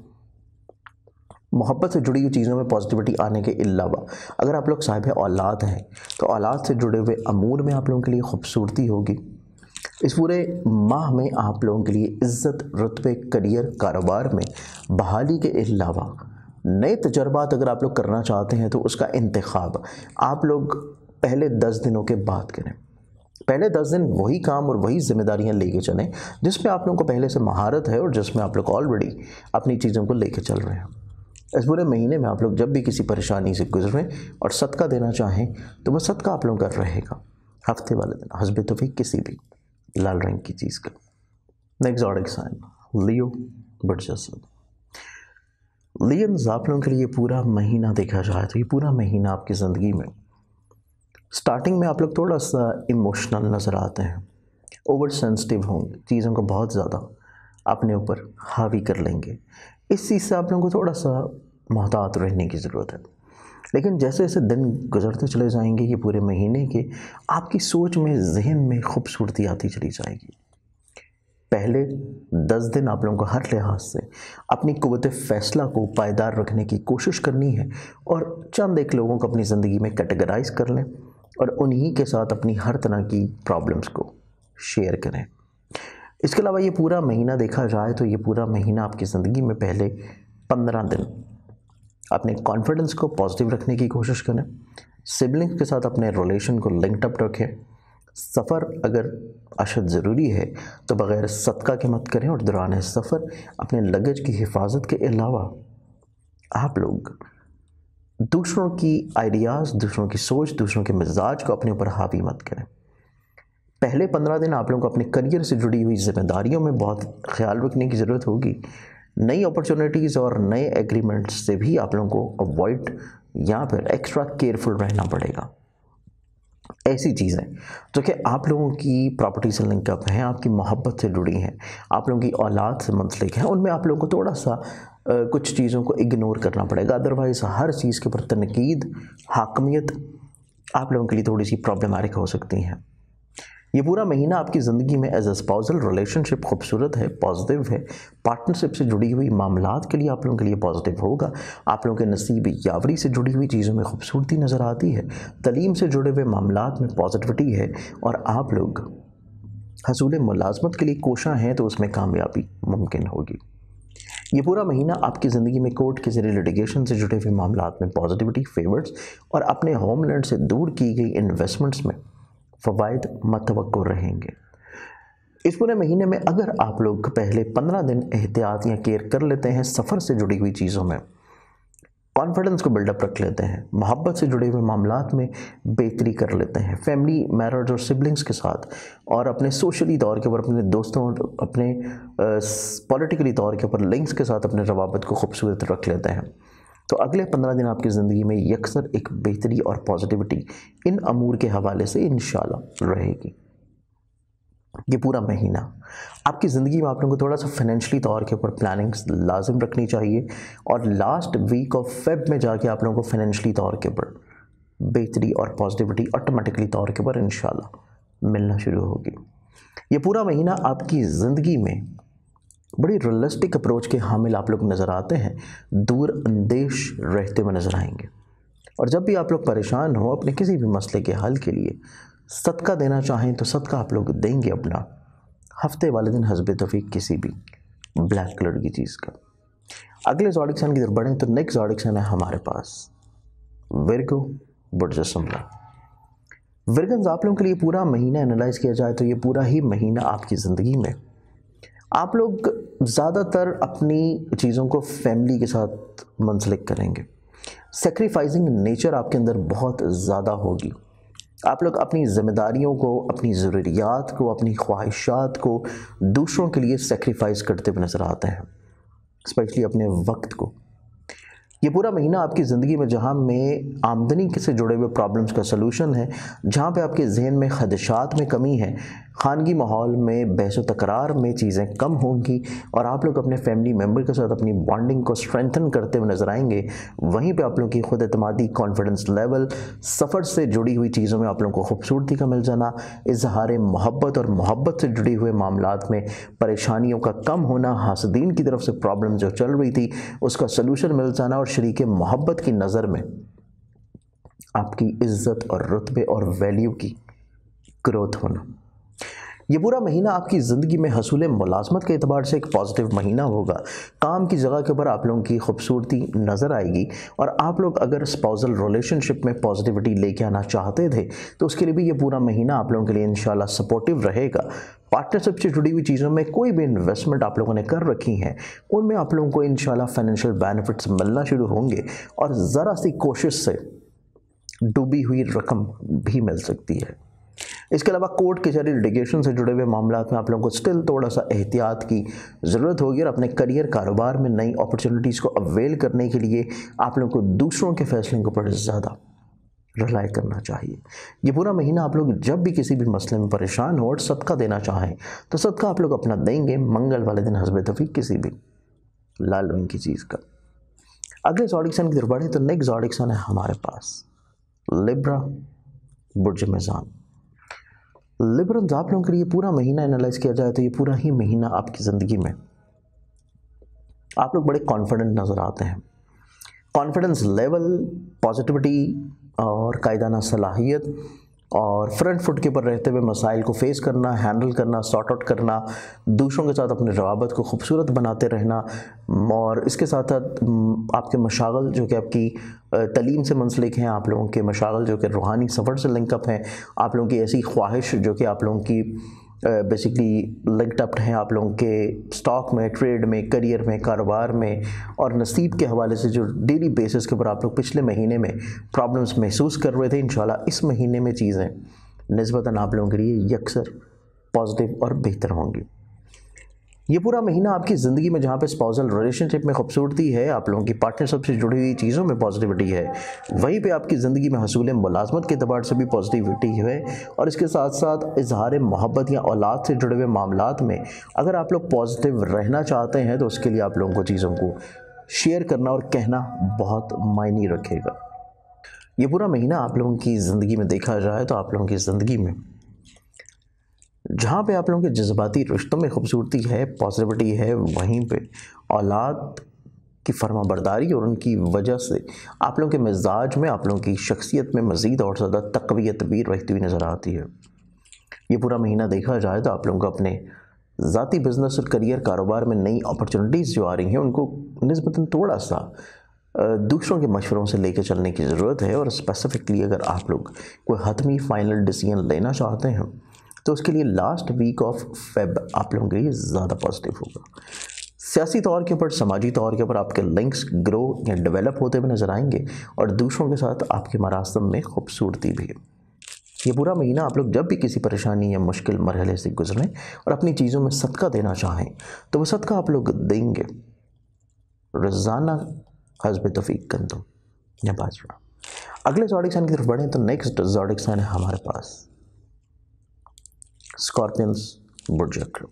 मोहब्बत से जुड़ी हुई चीज़ों में पॉजिटिविटी आने के अलावा अगर आप लोग साहिब औलाद हैं तो औलाद से जुड़े हुए अमूर में आप लोगों के लिए खूबसूरती होगी। इस पूरे माह में आप लोगों के लिए इज़्ज़त, रुतबे, करियर, कारोबार में बहाली के अलावा नए तजर्बात अगर आप लोग करना चाहते हैं तो उसका इंतखाब आप लोग पहले 10 दिनों के बाद करें। पहले 10 दिन वही काम और वही जिम्मेदारियां लेके चलें जिसमें आप लोगों को पहले से महारत है और जिसमें आप लोग ऑलरेडी अपनी चीज़ों को लेके चल रहे हैं। इस पूरे महीने में आप लोग जब भी किसी परेशानी से गुजरें और सदका देना चाहें तो वह सदका आप लोगों का रहेगा हफ्ते वाले दिन हस्बे तौफीक किसी भी लाल रंग की चीज़ का। नेक्स्ट ज़ोडिक साइन लियो बर्जसन। लियंस आप लोगों के लिए पूरा महीना देखा जाए तो ये पूरा महीना आपकी ज़िंदगी में स्टार्टिंग में आप लोग थोड़ा सा इमोशनल नज़र आते हैं, ओवर सेंसिटिव होंगे, चीज़ों को बहुत ज़्यादा अपने ऊपर हावी कर लेंगे। इस चीज़ से आप लोगों को थोड़ा सा मोहतात रहने की ज़रूरत है। लेकिन जैसे जैसे दिन गुजरते चले जाएंगे ये पूरे महीने के, आपकी सोच में जहन में खूबसूरती आती चली जाएगी। पहले 10 दिन आप लोगों को हर लिहाज से अपनी कुव्वत फ़ैसला को पायदार रखने की कोशिश करनी है और चंद एक लोगों को अपनी ज़िंदगी में कैटेगराइज कर लें और उन्हीं के साथ अपनी हर तरह की प्रॉब्लम्स को शेयर करें। इसके अलावा ये पूरा महीना देखा जाए तो ये पूरा महीना आपकी ज़िंदगी में पहले 15 दिन अपने कॉन्फिडेंस को पॉजिटिव रखने की कोशिश करें, सिबलिंग्स के साथ अपने रिलेशन को लिंक्ड अप रखें। सफ़र अगर अशद ज़रूरी है तो बग़ैर सदका के मत करें और दौरान सफ़र अपने लगेज की हिफाजत के अलावा आप लोग दूसरों की आइडियाज़, दूसरों की सोच, दूसरों के मिजाज को अपने ऊपर हावी मत करें। पहले 15 दिन आप लोगों को अपने करियर से जुड़ी हुई जिम्मेदारियों में बहुत ख्याल रखने की ज़रूरत होगी। नई अपॉर्चुनिटीज़ और नए एग्रीमेंट्स से भी आप लोगों को अवॉइड या फिर एक्स्ट्रा केयरफुल रहना पड़ेगा। ऐसी चीज़ें जो कि आप लोगों की प्रॉपर्टी से लिंकअप हैं, आपकी मोहब्बत से जुड़ी हैं, आप लोगों की औलाद से मुंसलिक हैं, उनमें आप लोगों को थोड़ा सा कुछ चीज़ों को इग्नोर करना पड़ेगा। अदरवाइज़ हर चीज़ के ऊपर तनकीद, हाकमियत आप लोगों के लिए थोड़ी सी प्रॉब्लमेटिक हो सकती हैं। ये पूरा महीना आपकी ज़िंदगी में एज ए स्पाउसल रिलेशनशिप खूबसूरत है, पॉजिटिव है। पार्टनरशिप से जुड़ी हुई मामलात के लिए आप लोगों के लिए पॉजिटिव होगा। आप लोगों के नसीब यावरी से जुड़ी हुई चीज़ों में खूबसूरती नज़र आती है। तलीम से जुड़े हुए मामलात में पॉजिटिविटी है और आप लोग हसूल मुलाजमत के लिए कोशां हैं तो उसमें कामयाबी मुमकिन होगी। ये पूरा महीना आपकी ज़िंदगी में कोर्ट के ज़रिए लिटिगेशन से जुड़े हुए मामलात में पॉजिटिविटी, फेवर्स और अपने होमलैंड से दूर की गई इन्वेस्टमेंट्स में फ़वाइद मतवक्कुर रहेंगे। इस पूरे महीने में अगर आप लोग पहले 15 दिन एहतियात या केयर कर लेते हैं, सफ़र से जुड़ी हुई चीज़ों में कॉन्फिडेंस को बिल्डअप रख लेते हैं, मोहब्बत से जुड़े हुए मामलात में बेहतरी कर लेते हैं, फैमिली मैरिज और सिबलिंग्स के साथ और अपने सोशली तौर के ऊपर अपने दोस्तों और अपने पॉलिटिकली तौर के ऊपर लिंक्स के साथ अपने रवाबत को खूबसूरत रख लेते हैं, तो अगले 15 दिन आपकी ज़िंदगी में यकसर एक बेहतरी और पॉजिटिविटी इन अमूर के हवाले से इंशाल्लाह रहेगी। ये पूरा महीना आपकी ज़िंदगी में आप लोगों को थोड़ा सा फाइनेंशियली तौर के ऊपर प्लानिंग्स लाजिम रखनी चाहिए और लास्ट वीक ऑफ फेब में जाके आप लोगों को फाइनेंशियली तौर के ऊपर बेहतरी और पॉजिटिविटी ऑटोमेटिकली तौर के ऊपर इंशाल्लाह मिलना शुरू होगी। ये पूरा महीना आपकी ज़िंदगी में बड़ी रियलिस्टिक अप्रोच के हामिल आप लोग नज़र आते हैं, दूर अंदेश रहते हुए नज़र आएंगे और जब भी आप लोग परेशान हो अपने किसी भी मसले के हल के लिए सदका देना चाहें तो सदका आप लोग देंगे अपना हफ्ते वाले दिन हस्बे तौफीक किसी भी ब्लैक कलर की चीज़ का। अगले ज़ोडिक साइन की तरफ बढ़ें तो नेक्स्ट ज़ोडिक साइन है हमारे पास विर्गो बुर्जसन। विर्गन्स आप लोगों के लिए पूरा महीना एनालाइज किया जाए तो ये पूरा ही महीना आपकी ज़िंदगी में आप लोग ज़्यादातर अपनी चीज़ों को फैमिली के साथ मुंसलिक करेंगे। सेक्रीफाइसिंग नेचर आपके अंदर बहुत ज़्यादा होगी। आप लोग अपनी ज़िम्मेदारियों को, अपनी ज़रूरियात को, अपनी ख्वाहिशात को दूसरों के लिए सेक्रीफाइस करते हुए नज़र आते हैं, स्पेशली अपने वक्त को। ये पूरा महीना आपकी ज़िंदगी में जहाँ में आमदनी से जुड़े हुए प्रॉब्लम्स का सलूशन है, जहाँ पे आपके जहन में खदशात में कमी है, खानगी माहौल में बहस व तकरार में चीज़ें कम होंगी और आप लोग अपने फैमिली मेम्बर के साथ अपनी बॉन्डिंग को स्ट्रेंथन करते हुए नजर आएंगे। वहीं पे आप लोगों की खुद एतमादी, कॉन्फिडेंस लेवल, सफ़र से जुड़ी हुई चीज़ों में आप लोगों को खूबसूरती का मिल जाना, इजहार मोहब्बत और मोहब्बत से जुड़ी हुए मामलात में परेशानियों का कम होना, हासदीन की तरफ से प्रॉब्लम जो चल रही थी उसका सलूशन मिल जाना और शरीके मोहब्बत की नज़र में आपकी इज्जत और रुतबे और वैल्यू की ग्रोथ होना। ये पूरा महीना आपकी ज़िंदगी में हसूल मुलाजमत के एतबार से एक पॉजिटिव महीना होगा। काम की जगह के ऊपर आप लोगों की खूबसूरती नज़र आएगी और आप लोग अगर स्पाउसल रिलेशनशिप में पॉजिटिविटी लेके आना चाहते थे तो उसके लिए भी ये पूरा महीना आप लोगों के लिए इंशाल्लाह सपोर्टिव रहेगा। पार्टनरशिप से जुड़ी हुई चीज़ों में कोई भी इन्वेस्टमेंट आप लोगों ने कर रखी हैं उनमें आप लोगों को इंशाल्लाह फाइनेंशियल बेनिफिट्स मिलना शुरू होंगे और ज़रा सी कोशिश से डूबी हुई रकम भी मिल सकती है। इसके अलावा कोर्ट कचहरी लिटिगेशन से जुड़े हुए मामला में आप लोगों को स्टिल थोड़ा सा एहतियात की ज़रूरत होगी और अपने करियर कारोबार में नई अपॉर्चुनिटीज़ को अवेल करने के लिए आप लोगों को दूसरों के फैसले के ऊपर ज़्यादा रिलाई करना चाहिए। ये पूरा महीना आप लोग जब भी किसी भी मसले में परेशान हो और सदका देना चाहें तो सदका आप लोग अपना देंगे मंगल वाले दिन हस्ब तौफीक किसी भी लाल रंग की चीज़ का। अगले ज़ोडिक साइन की तरफ बढ़े तो नेक्स्ट ज़ोडिक साइन है हमारे पास लिब्रा बुर्ज मेज़ान। लिब्रन्स आप लोगों के लिए पूरा महीना एनालाइज किया जाए तो ये पूरा ही महीना आपकी ज़िंदगी में आप लोग बड़े कॉन्फिडेंट नज़र आते हैं। कॉन्फिडेंस लेवल, पॉजिटिविटी और कायदाना सलाहियत और फ्रंट फुट के ऊपर रहते हुए मसाइल को फेस करना, हैंडल करना, सॉर्ट आउट करना, दूसरों के साथ अपने रवाबत को खूबसूरत बनाते रहना और इसके साथ साथ आपके मशागल जो कि आपकी तलीम से मुंसलिक हैं, आप लोगों के मशागल जो कि रूहानी सफ़र से लिंकअप हैं, आप लोगों की ऐसी ख्वाहिश जो कि आप लोगों की बेसिकली लिंक्ड अप हैं आप लोगों के स्टॉक में, ट्रेड में, करियर में, कारोबार में और नसीब के हवाले से जो डेली बेसिस के ऊपर आप लोग पिछले महीने में प्रॉब्लम्स महसूस कर रहे थे, इंशाल्लाह इस महीने में चीज़ें निस्बतन आप लोगों के लिए यकसर पॉजिटिव और बेहतर होंगी। ये पूरा महीना आपकी ज़िंदगी में जहाँ पे स्पाउसल रिलेशनशिप में खूबसूरती है, आप लोगों की पार्टनरशिप से जुड़ी हुई चीज़ों में पॉजिटिविटी है, वहीं पे आपकी ज़िंदगी में हसूल मुलाजमत के अतबार से भी पॉजिटिविटी है और इसके साथ साथ इजहार मोहब्बत या औलाद से जुड़े हुए मामलात में अगर आप लोग पॉजिटिव रहना चाहते हैं तो उसके लिए आप लोगों को चीज़ों को शेयर करना और कहना बहुत मायने रखेगा। ये पूरा महीना आप लोगों की ज़िंदगी में देखा जाए तो आप लोगों की ज़िंदगी में जहाँ पे आप लोगों के जज्बाती रिश्तों में खूबसूरती है, पॉजिटिविटी है, वहीं पे औलाद की फर्माबरदारी और उनकी वजह से आप लोगों के मिजाज में, आप लोगों की शख्सियत में मज़ीद और ज़्यादा तक़वियत भी रहती हुई नज़र आती है। ये पूरा महीना देखा जाए तो आप लोगों को अपने ज़ाती बिज़नेस और करियर कारोबार में नई अपॉर्चुनिटीज़ जो आ रही हैं उनको निस्बतन थोड़ा सा दूसरों के मशवरों से लेकर चलने की ज़रूरत है और स्पेसिफिकली अगर आप लोग कोई हतमी फाइनल डिसीजन लेना चाहते हैं तो उसके लिए लास्ट वीक ऑफ फेब आप लोगों के लिए ज़्यादा पॉजिटिव होगा। सियासी तौर के ऊपर, समाजी तौर के ऊपर आपके लिंक्स ग्रो या डेवलप होते हुए नज़र आएंगे और दूसरों के साथ आपके मरासम में खूबसूरती भी है। ये पूरा महीना आप लोग जब भी किसी परेशानी या मुश्किल मरहले से गुजरें और अपनी चीज़ों में सदका देना चाहें तो वो सदका आप लोग देंगे रोज़ाना हस्ब तौफीक गंदम या बाजरा। अगले ज़ोडिक साइन की तरफ बढ़ें तो नेक्स्ट ज़ोडिक साइन है हमारे पास स्कॉर्पियंस बुर्ज अक्रब।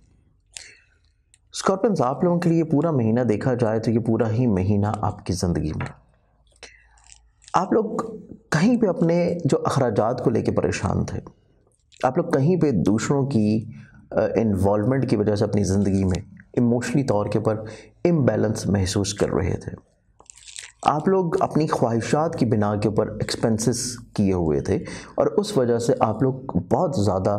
स्कॉर्पियंस आप लोगों के लिए पूरा महीना देखा जाए तो ये पूरा ही महीना आपकी ज़िंदगी में आप लोग कहीं पे अपने जो अखराजात को लेके परेशान थे, आप लोग कहीं पे दूसरों की इन्वॉल्वमेंट की वजह से अपनी ज़िंदगी में इमोशनली तौर के ऊपर इम्बैलेंस महसूस कर रहे थे। आप लोग अपनी ख्वाहिशात की बिना के ऊपर एक्सपेंसेस किए हुए थे और उस वजह से आप लोग बहुत ज़्यादा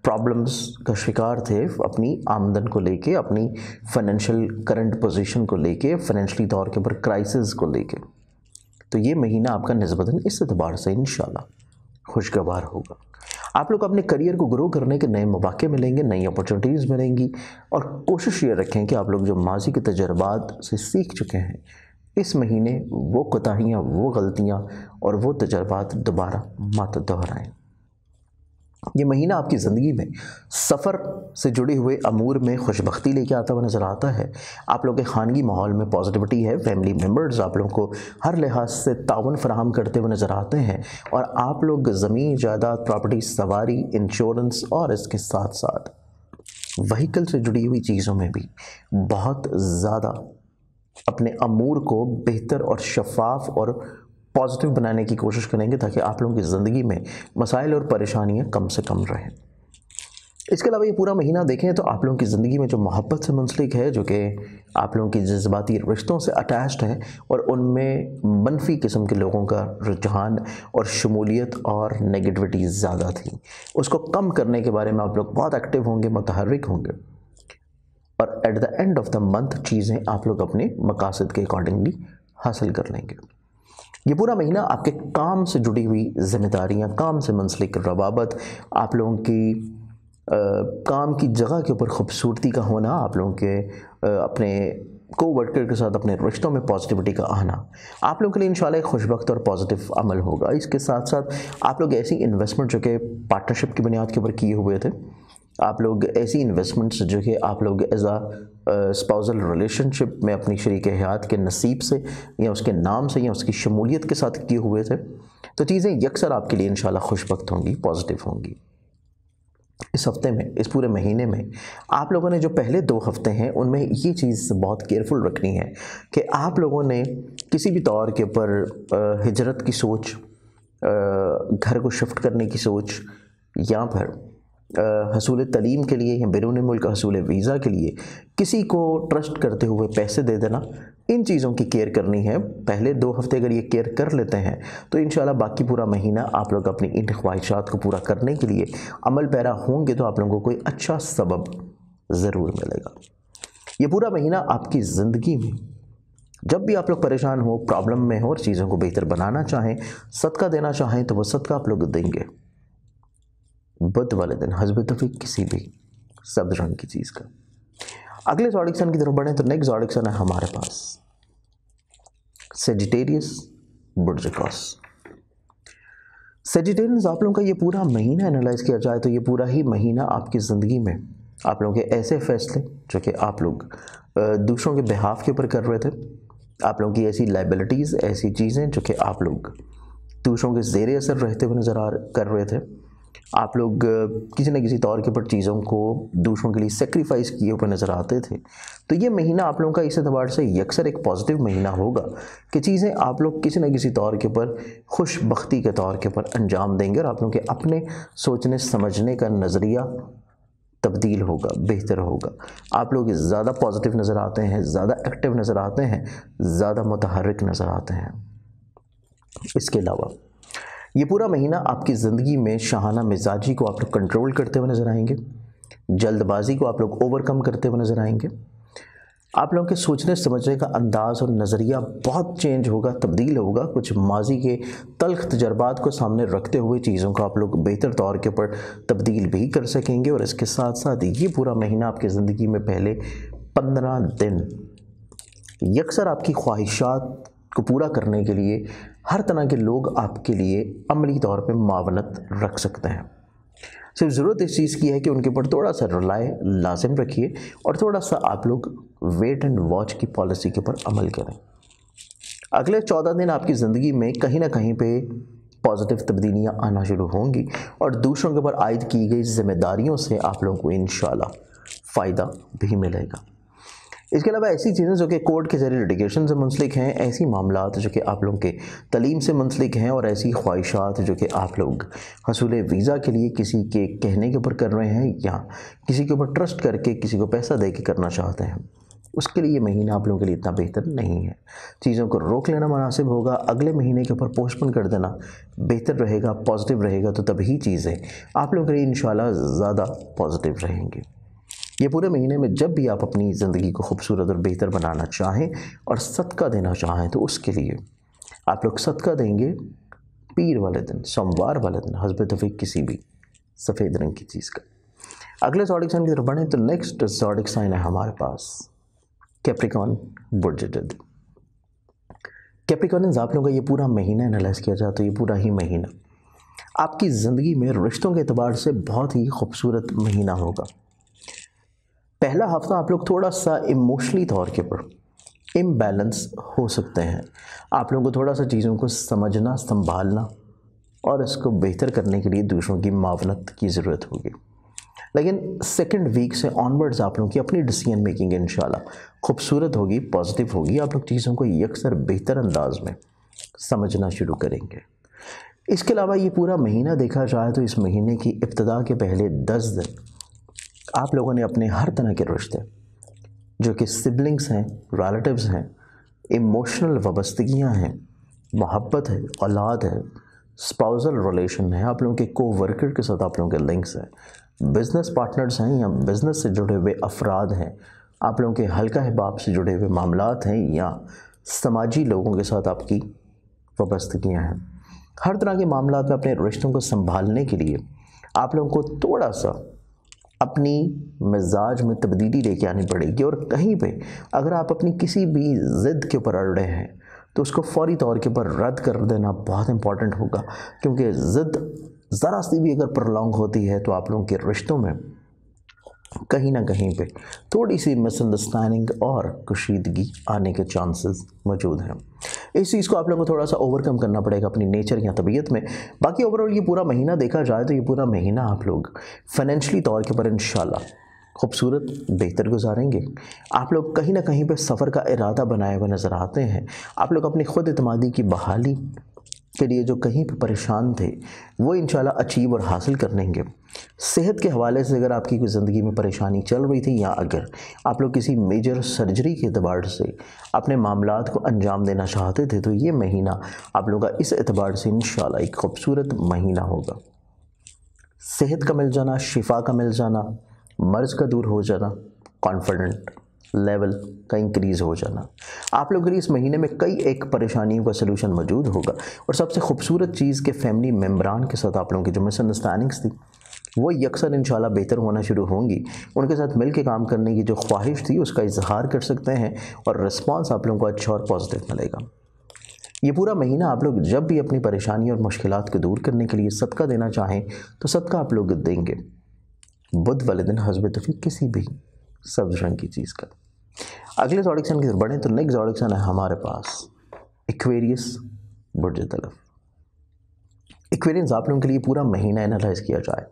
प्रॉब्लम्स का शिकार थे अपनी आमदन को लेके, अपनी फाइनेंशियल करंट पोजीशन को लेके, फाइनेंशियली तौर के ऊपर क्राइसिस को लेके। तो ये महीना आपका निस्बतन इस एतबार से इंशाल्लाह खुशगवार होगा। आप लोग अपने करियर को ग्रो करने के नए मौके मिलेंगे, नई अपॉर्चुनिटीज़ मिलेंगी और कोशिश ये रखें कि आप लोग जो माजी के तजर्बात से सीख चुके हैं इस महीने वो कोताहियाँ, वो गलतियाँ और वो तजर्बात दोबारा मत दोहराएं। ये महीना आपकी ज़िंदगी में सफ़र से जुड़े हुए अमूर में खुशबख्ती लेके आता हुआ नज़र आता है। आप लोग के ख़ानगी माहौल में पॉजिटिविटी है, फैमिली मेम्बर्स आप लोगों को हर लिहाज से ताउन फराहम करते हुए नज़र आते हैं और आप लोग ज़मीन, जायदाद, प्रॉपर्टी, सवारी, इंश्योरेंस और इसके साथ साथ व्हीकल से जुड़ी हुई चीज़ों में भी बहुत ज़्यादा अपने अमूर को बेहतर और शफाफ और पॉजिटिव बनाने की कोशिश करेंगे ताकि आप लोगों की ज़िंदगी में मसाइल और परेशानियां कम से कम रहें। इसके अलावा ये पूरा महीना देखें तो आप लोगों की ज़िंदगी में जो मोहब्बत से मुंसलिक है, जो कि आप लोगों की जज्बाती रिश्तों से अटैच्ड है और उनमें मनफी किस्म के लोगों का रुझान और शमूलियत और नेगेटिविटी ज़्यादा थी, उसको कम करने के बारे में आप लोग बहुत एक्टिव होंगे, मुतहर्रिक होंगे और at the end of the month चीज़ें आप लोग अपने मकासद के अकॉर्डिंगली हासिल कर लेंगे। ये पूरा महीना आपके काम से जुड़ी हुई जिम्मेदारियां, काम से मुंसलिक रवाबत, आप लोगों की काम की जगह के ऊपर खूबसूरती का होना, आप लोगों के अपने को वर्कर के साथ अपने रिश्तों में पॉजिटिविटी का आना आप लोगों के लिए इंशाल्लाह एक खुशबख्त और पॉजिटिव अमल होगा। इसके साथ साथ आप लोग ऐसी इन्वेस्टमेंट जो कि पार्टनरशिप की बुनियाद के ऊपर किए हुए थे, आप लोग ऐसी इन्वेस्टमेंट्स जो कि आप लोग एज आ स्पाउसल रिलेशनशिप में अपनी शरीक हयात के नसीब से या उसके नाम से या उसकी शमूलियत के साथ किए हुए थे, तो चीज़ें यकसर आपके लिए इंशाल्लाह खुशबख्त होंगी, पॉजिटिव होंगी। इस हफ्ते में, इस पूरे महीने में आप लोगों ने जो पहले 2 हफ्ते हैं उनमें ये चीज़ बहुत केयरफुल रखनी है कि आप लोगों ने किसी भी तौर के ऊपर हिजरत की सोच, घर को शिफ्ट करने की सोच या फिर हसूल तलीम के लिए या बैरून मुल्क हसूल वीज़ा के लिए किसी को ट्रस्ट करते हुए पैसे दे देना, इन चीज़ों की केयर करनी है। पहले 2 हफ्ते अगर ये केयर कर लेते हैं तो इंशाल्लाह बाकी पूरा महीना आप लोग अपनी इन ख्वाहिशात को पूरा करने के लिए अमल पैरा होंगे तो आप लोगों को कोई अच्छा सबब ज़रूर मिलेगा। ये पूरा महीना आपकी ज़िंदगी में जब भी आप लोग परेशान हो, प्रॉब्लम में हो और चीज़ों को बेहतर बनाना चाहें, सदका देना चाहें तो वो सदका आप लोग देंगे बुध वाले दिन हस्ब तौफीक किसी भी सब्ज़ रंग की चीज़ का। अगले ज़ोडिक साइन की तरफ बढ़ें तो नेक्स्ट ज़ोडिक साइन है हमारे पास सेजिटेरियस बुर्ज क्रॉस। सेजिटेरियंस आप लोगों का ये पूरा महीना एनालाइज किया जाए तो ये पूरा ही महीना आपकी ज़िंदगी में आप लोगों के ऐसे फैसले जो कि आप लोग दूसरों के बिहाफ के ऊपर कर रहे थे, आप लोगों की ऐसी लाइबिलिटीज़, ऐसी चीज़ें जो कि आप लोग दूसरों के ज़ेरे असर रहते हुए कर रहे थे, आप लोग किसी न किसी तौर के ऊपर चीज़ों को दूसरों के लिए सेक्रीफाइस किए हुए नज़र आते थे, तो ये महीना आप लोगों का इस एतबार से यकसर एक पॉजिटिव महीना होगा कि चीज़ें आप लोग किसी न किसी तौर के ऊपर खुशबख्ती के तौर के ऊपर अंजाम देंगे और आप लोगों के अपने सोचने समझने का नज़रिया तब्दील होगा, बेहतर होगा। आप लोग ज़्यादा पॉजिटिव नज़र आते हैं, ज़्यादा एक्टिव नज़र आते हैं, ज़्यादा मुतहर्रिक नज़र आते हैं। इसके अलावा ये पूरा महीना आपकी ज़िंदगी में शाहाना मिजाजी को आप लोग कंट्रोल करते हुए नज़र आएंगे, जल्दबाजी को आप लोग ओवरकम करते हुए नज़र आएंगे। आप लोगों के सोचने समझने का अंदाज़ और नज़रिया बहुत चेंज होगा, तब्दील होगा। कुछ माजी के तल्ख तजर्बात को सामने रखते हुए चीज़ों को आप लोग बेहतर तौर के ऊपर तब्दील भी कर सकेंगे। और इसके साथ साथ ये पूरा महीना आपकी ज़िंदगी में पहले 15 दिन यकसर आपकी ख्वाहिशात को पूरा करने के लिए हर तरह के लोग आपके लिए अमली तौर पे मावनत रख सकते हैं। सिर्फ ज़रूरत इस चीज़ की है कि उनके ऊपर थोड़ा सा रिलाय लाजिम रखिए और थोड़ा सा आप लोग वेट एंड वॉच की पॉलिसी के ऊपर अमल करें। अगले 14 दिन आपकी ज़िंदगी में कहीं ना कहीं पे पॉजिटिव तब्दीलियाँ आना शुरू होंगी और दूसरों के ऊपर आयद की गई जिम्मेदारियों से आप लोगों को इंशाल्लाह फ़ायदा भी मिलेगा। इसके अलावा ऐसी चीज़ें जो कि कोर्ट के ज़रिए लिटिगेशन से मुंसलिक हैं, ऐसी मामलात जो कि आप लोगों के तलीम से मुंसलिक हैं और ऐसी ख्वाहिशात जो कि आप लोग हसूल वीज़ा के लिए किसी के कहने के ऊपर कर रहे हैं या किसी के ऊपर ट्रस्ट करके किसी को पैसा दे के करना चाहते हैं, उसके लिए ये महीना आप लोगों के लिए इतना बेहतर नहीं है। चीज़ों को रोक लेना मुनासिब होगा, अगले महीने के ऊपर पोस्टपोन कर देना बेहतर रहेगा, पॉजिटिव रहेगा, तो तभी चीज़ें आप लोगों के लिए इंशाल्लाह ज़्यादा पॉजिटिव रहेंगी। ये पूरे महीने में जब भी आप अपनी ज़िंदगी को खूबसूरत और बेहतर बनाना चाहें और सदका देना चाहें तो उसके लिए आप लोग सदका देंगे पीर वाले दिन, सोमवार वाले दिन, हस्ब तौफीक किसी भी सफ़ेद रंग की चीज़ का। अगले ज़ोडिक साइन की तरफ बढ़ें तो नेक्स्ट ज़ोडिक साइन है हमारे पास कैप्रिकॉर्न बुर्ज जद। कैप्रिकॉर्नियंस आप लोगों का ये पूरा महीना एनालाइज किया जाए तो ये पूरा ही महीना आपकी ज़िंदगी में रिश्तों के एतबार से बहुत ही खूबसूरत महीना होगा। पहला हफ्ता आप लोग थोड़ा सा इमोशनली तौर के ऊपर इम्बैलेंस हो सकते हैं। आप लोगों को थोड़ा सा चीज़ों को समझना, संभालना और इसको बेहतर करने के लिए दूसरों की मावनत की ज़रूरत होगी। लेकिन सेकंड वीक से ऑनवर्ड्स आप लोगों की अपनी डिसीजन मेकिंग इंशाल्लाह खूबसूरत होगी, पॉजिटिव होगी। आप लोग चीज़ों को यकसर बेहतर अंदाज में समझना शुरू करेंगे। इसके अलावा ये पूरा महीना देखा जाए तो इस महीने की इब्तिदा के पहले 10 दिन आप लोगों ने अपने हर तरह के रिश्ते, जो कि सिबलिंग्स हैं, रिलेटिव्स हैं, इमोशनल वाबस्तगियाँ हैं, मोहब्बत है, औलाद है, स्पाउसल रिलेशन है, आप लोगों के को वर्कर के साथ आप लोगों के लिंक्स हैं, बिजनेस पार्टनर्स हैं या बिजनेस से जुड़े हुए अफराद हैं, आप लोगों के हल्का हिबाब से जुड़े हुए मामलात हैं या समाजी लोगों के साथ आपकी वाबस्तगियाँ हैं। हर तरह के मामलात में अपने रिश्तों को संभालने के लिए आप लोगों को थोड़ा सा अपनी मिजाज में तब्दीली लेके आनी पड़ेगी। और कहीं पे अगर आप अपनी किसी भी ज़िद के ऊपर अड़ रहे हैं तो उसको फौरी तौर के ऊपर रद्द कर देना बहुत इंपॉर्टेंट होगा, क्योंकि ज़िद ज़रा सी भी अगर प्रलॉन्ग होती है तो आप लोगों के रिश्तों में कहीं ना कहीं पे थोड़ी सी मिसअंडरस्टैंडिंग और कशीदगी आने के चांसेस मौजूद हैं। इस चीज़ को आप लोगों को थोड़ा सा ओवरकम करना पड़ेगा अपनी नेचर या तबीयत में। बाकी ओवरऑल ये पूरा महीना देखा जाए तो ये पूरा महीना आप लोग फाइनेंशियली तौर के ऊपर इंशाल्लाह खूबसूरत बेहतर गुजारेंगे। आप लोग कहीं ना कहीं पे सफ़र का इरादा बनाए हुए नज़र आते हैं। आप लोग अपनी खुद एतमादी की बहाली के लिए जो कहीं पे परेशान थे वो इंशाल्लाह अचीव और हासिल कर लेंगे। सेहत के हवाले से अगर आपकी कोई ज़िंदगी में परेशानी चल रही थी या अगर आप लोग किसी मेजर सर्जरी के एतबार से अपने मामलात को अंजाम देना चाहते थे तो ये महीना आप लोगों का इस एतबार से इंशाल्लाह एक खूबसूरत महीना होगा। सेहत का मिल जाना, शिफा का मिल जाना, मर्ज़ का दूर हो जाना, कॉन्फिडेंट लेवल का इंक्रीज़ हो जाना, आप लोगों के लिए इस महीने में कई एक परेशानियों का सलूशन मौजूद होगा। और सबसे खूबसूरत चीज़ के फैमिली मेम्बरान के साथ आप लोगों की जो मिसअंडरस्टैंडिंग्स थी वो यकसर इंशाल्लाह बेहतर होना शुरू होंगी। उनके साथ मिल के काम करने की जो ख्वाहिश थी उसका इजहार कर सकते हैं और रिस्पॉन्स आप लोगों को अच्छा और पॉजिटिव मिलेगा। ये पूरा महीना आप लोग जब भी अपनी परेशानी और मुश्किलात को दूर करने के लिए सदका देना चाहें तो सदका आप लोग देंगे बुध वाले दिन हस्ब तौफीक किसी भी सब्ज रंग की चीज़ का। अगले ज़ोडिक साइन की तरफ बढ़ें तो नेक्स्ट ज़ोडिक साइन है हमारे पास एक्वेरियस बुर्ज तलफ। एक्वेरियंस आप लोगों के लिए पूरा महीना एनालाइज किया जाए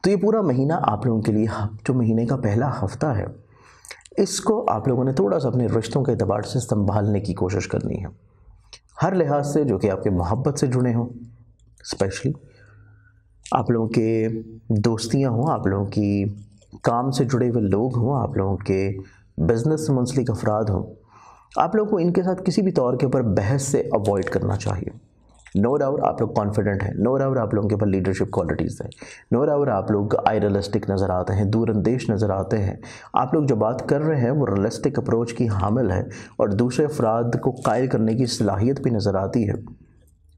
तो ये पूरा महीना आप लोगों के लिए जो महीने का पहला हफ्ता है इसको आप लोगों ने थोड़ा सा अपने रिश्तों के एतबार से संभालने की कोशिश करनी है, हर लिहाज से जो कि आपके मोहब्बत से जुड़े हों, स्पेशली आप लोगों के दोस्तियां हों, आप लोगों की काम से जुड़े हुए लोग हों, आप लोगों के बिजनेस से मुंसलिक अफराद हों, आप लोगों को इनके साथ किसी भी तौर के ऊपर बहस से अवॉइड करना चाहिए। नो डाउट आप लोग कॉन्फिडेंट हैं, नो डाउट आप लोगों के पास लीडरशिप क्वालिटीज़ हैं, नो डाउट आप लोग आइडियलिस्टिक नज़र आते हैं, दूरअंदेश नज़र आते हैं। आप लोग जो बात कर रहे हैं वो रियलिस्टिक अप्रोच की हामिल है और दूसरे अफराद को कायल करने की सलाहियत भी नज़र आती है,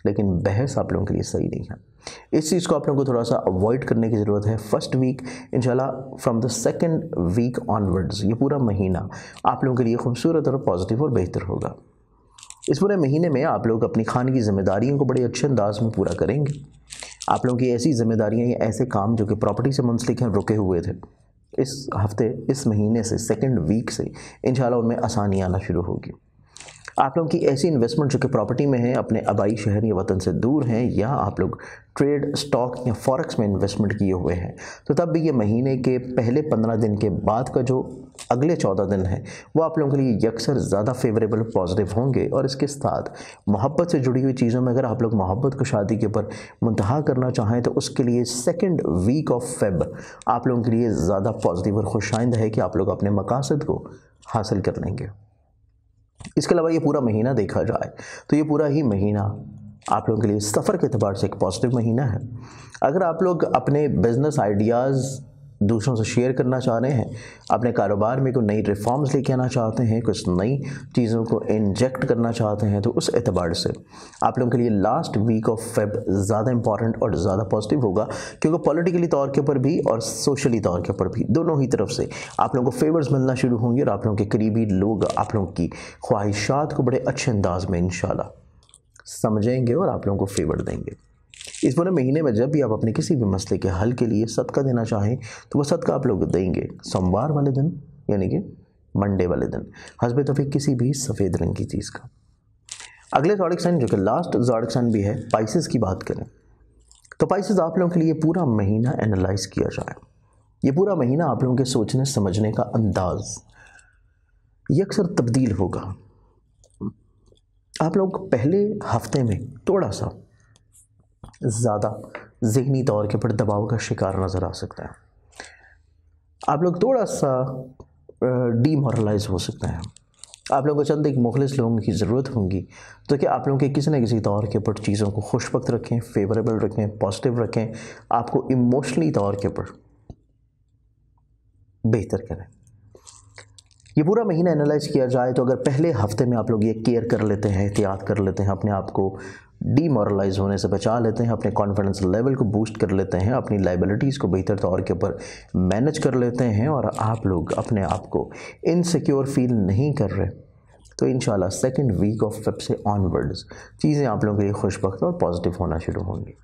लेकिन बहस आप लोगों के लिए सही नहीं है। इस चीज़ को आप लोगों को थोड़ा सा अवॉइड करने की ज़रूरत है। फर्स्ट वीक इंशाल्लाह from the second week onwards ये पूरा महीना आप लोगों के लिए खूबसूरत और पॉजिटिव और बेहतर होगा। इस पूरे महीने में आप लोग अपनी खानगी ज़िम्मेदारियों को बड़े अच्छे अंदाज में पूरा करेंगे। आप लोगों की ऐसी ज़िम्मेदारियाँ या ऐसे काम जो कि प्रॉपर्टी से मुंसलिक हैं रुके हुए थे, इस हफ्ते इस महीने से सेकंड वीक से इंशाल्लाह उनमें आसानी आना शुरू होगी। आप लोगों की ऐसी इन्वेस्टमेंट जो कि प्रॉपर्टी में है, अपने आबाई शहर या वतन से दूर हैं, या आप लोग ट्रेड, स्टॉक या फॉरेक्स में इन्वेस्टमेंट किए हुए हैं, तो तब भी ये महीने के पहले 15 दिन के बाद का जो अगले 14 दिन है वो आप लोगों के लिए यकसर ज़्यादा फेवरेबल पॉजिटिव होंगे। और इसके साथ मोहब्बत से जुड़ी हुई चीज़ों में अगर आप लोग मोहब्बत को शादी के ऊपर मुंतहा करना चाहें तो उसके लिए सेकेंड वीक ऑफ फेब आप लोगों के लिए ज़्यादा पॉजिटिव और खुशाइंदा है कि आप लोग अपने मकासद को हासिल कर लेंगे। इसके अलावा ये पूरा महीना देखा जाए तो ये पूरा ही महीना आप लोगों के लिए सफ़र के अतबार से एक पॉजिटिव महीना है। अगर आप लोग अपने बिजनेस आइडियाज़ दूसरों से शेयर करना चाह रहे हैं, अपने कारोबार में कोई नई रिफॉर्म्स लेके आना चाहते हैं, कुछ नई चीज़ों को इंजेक्ट करना चाहते हैं, तो उस एतबार से आप लोगों के लिए लास्ट वीक ऑफ फेब ज़्यादा इंपॉर्टेंट और ज़्यादा पॉजिटिव होगा, क्योंकि पॉलिटिकली तौर के ऊपर भी और सोशली तौर के ऊपर भी दोनों ही तरफ से आप लोगों को फेवर्स मिलना शुरू होंगे और आप लोगों के करीबी लोग आप लोगों की ख्वाहिशात को बड़े अच्छे अंदाज में इंशाल्लाह समझेंगे और आप लोगों को फेवर देंगे। इस पूरे महीने में जब भी आप अपने किसी भी मसले के हल के लिए सदका देना चाहें तो वह सदका आप लोग देंगे सोमवार वाले दिन, यानी कि मंडे वाले दिन, हस्ब तौफीक किसी भी सफ़ेद रंग की चीज़ का। अगले ज़ोडिक साइन जो कि लास्ट ज़ोडिक साइन भी है, पाइसेस की बात करें तो पाइसेस आप लोगों के लिए पूरा महीना एनालाइज किया जाए, ये पूरा महीना आप लोगों के सोचने समझने का अंदाज ये अक्सर तब्दील होगा। आप लोग पहले हफ्ते में थोड़ा सा ज़्यादा ज़हनी तौर के पर दबाव का शिकार नज़र आ सकता है। आप लोग थोड़ा सा डीमोरलाइज हो सकते हैं। आप लोगों को चंद एक मुखलिस लोगों की ज़रूरत होगी तो कि आप लोगों के किसी न किसी तौर के ऊपर चीज़ों को खुशबख्त रखें, फेवरेबल रखें, पॉजिटिव रखें, आपको इमोशनली तौर के ऊपर बेहतर करें। ये पूरा महीना एनालाइज किया जाए तो अगर पहले हफ्ते में आप लोग ये केयर कर लेते हैं, एहतियात कर लेते हैं, अपने आप को डीमोरलाइज होने से बचा लेते हैं, अपने कॉन्फिडेंस लेवल को बूस्ट कर लेते हैं, अपनी लाइबिलिटीज़ को बेहतर तौर के ऊपर मैनेज कर लेते हैं और आप लोग अपने आप को इनसिक्योर फील नहीं कर रहे, तो इंशाल्लाह सेकंड वीक ऑफ फेब से ऑनवर्ड्स चीज़ें आप लोगों के लिए खुशबख्त और पॉजिटिव होना शुरू होंगी।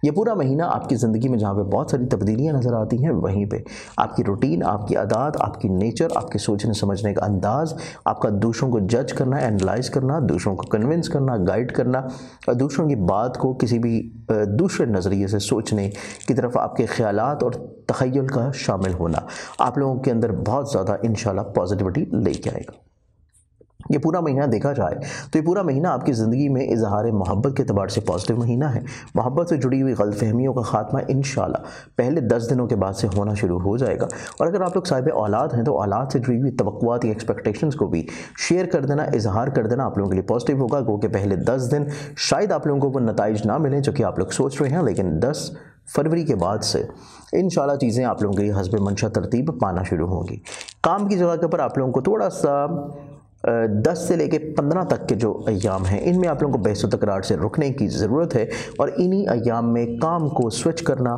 ये पूरा महीना आपकी ज़िंदगी में जहाँ पे बहुत सारी तब्दीलियाँ नज़र आती हैं, वहीं पे आपकी रूटीन, आपकी आदत, आपकी नेचर, आपके सोचने समझने का अंदाज़, आपका दूसरों को जज करना, एनालाइज करना, दूसरों को कन्विंस करना, गाइड करना और दूसरों की बात को किसी भी दूसरे नज़रिए से सोचने की तरफ आपके ख़यालात और तख़य्युल का शामिल होना आप लोगों के अंदर बहुत ज़्यादा इंशाल्लाह पॉजिटिविटी लेके आएगा। ये पूरा महीना देखा जाए तो ये पूरा महीना आपकी ज़िंदगी में इजहार मोहब्बत के अतबार से पॉजिटिव महीना है। मोहब्बत से जुड़ी हुई गलतफहमियों का खात्मा इंशाल्लाह पहले 10 दिनों के बाद से होना शुरू हो जाएगा। और अगर आप लोग साहिब औलाद हैं तो औलाद से जुड़ी हुई तवक्कुआत या एक्सपेक्टेशंस को भी शेयर कर देना, इजहार कर देना आप लोगों के लिए पॉजिटिव होगा, क्योंकि पहले 10 दिन शायद आप लोगों को वो नताइज ना मिलें जो कि आप लोग सोच रहे हैं, लेकिन 10 फरवरी के बाद से इंशाल्लाह चीज़ें आप लोगों के लिए हस्ब मंशा तरतीब पाना शुरू होंगी। काम की जगह के ऊपर आप लोगों को थोड़ा सा 10 से लेकर 15 तक के जो अय्याम हैं इनमें आप लोगों को बहस व तकरार से रुकने की ज़रूरत है और इन्हीं अय्याम में काम को स्विच करना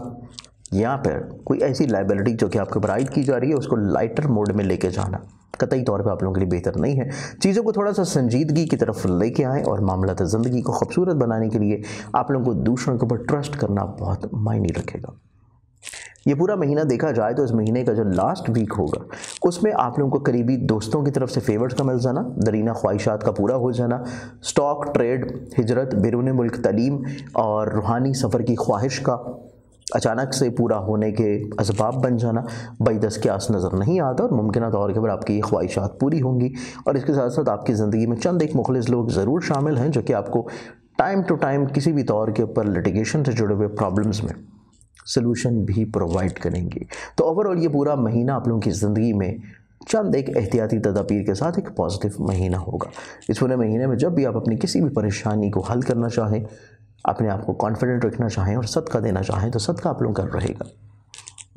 या फिर कोई ऐसी लाइबिलिटी जो कि आपके ऊपर आयद की जा रही है उसको लाइटर मोड में लेके जाना कतई तौर पे आप लोगों के लिए बेहतर नहीं है। चीज़ों को थोड़ा सा संजीदगी की तरफ लेके आएँ और मामलात ज़िंदगी को खूबसूरत बनाने के लिए आप लोगों को दूसरों के ऊपर ट्रस्ट करना बहुत मायने रखेगा। ये पूरा महीना देखा जाए तो इस महीने का जो लास्ट वीक होगा उसमें आप लोगों को करीबी दोस्तों की तरफ से फेवर्स का मिल जाना, दरीना ख्वाहिशात का पूरा हो जाना, स्टॉक ट्रेड, हिजरत, बैरून मुल्क तालीम और रूहानी सफ़र की ख्वाहिश का अचानक से पूरा होने के असबाब बन जाना बईदस के आस नज़र नहीं आता और मुमकिन तौर के ऊपर आपकी ये ख्वाहिशात पूरी होंगी। और इसके साथ साथ आपकी ज़िंदगी में चंद एक मुखलिस लोग ज़रूर शामिल हैं जो कि आपको टाइम टू टाइम किसी भी तौर के ऊपर लिटिगेशन से जुड़े हुए प्रॉब्लम्स में सलूशन भी प्रोवाइड करेंगे। तो ओवरऑल ये पूरा महीना आप लोगों की ज़िंदगी में चंद एक एहतियाती तदाबीर के साथ एक पॉजिटिव महीना होगा। इस पूरे महीने में जब भी आप अपनी किसी भी परेशानी को हल करना चाहें, अपने आप को कॉन्फिडेंट रखना चाहें और सदका देना चाहें तो सदका आप लोगों का रहेगा।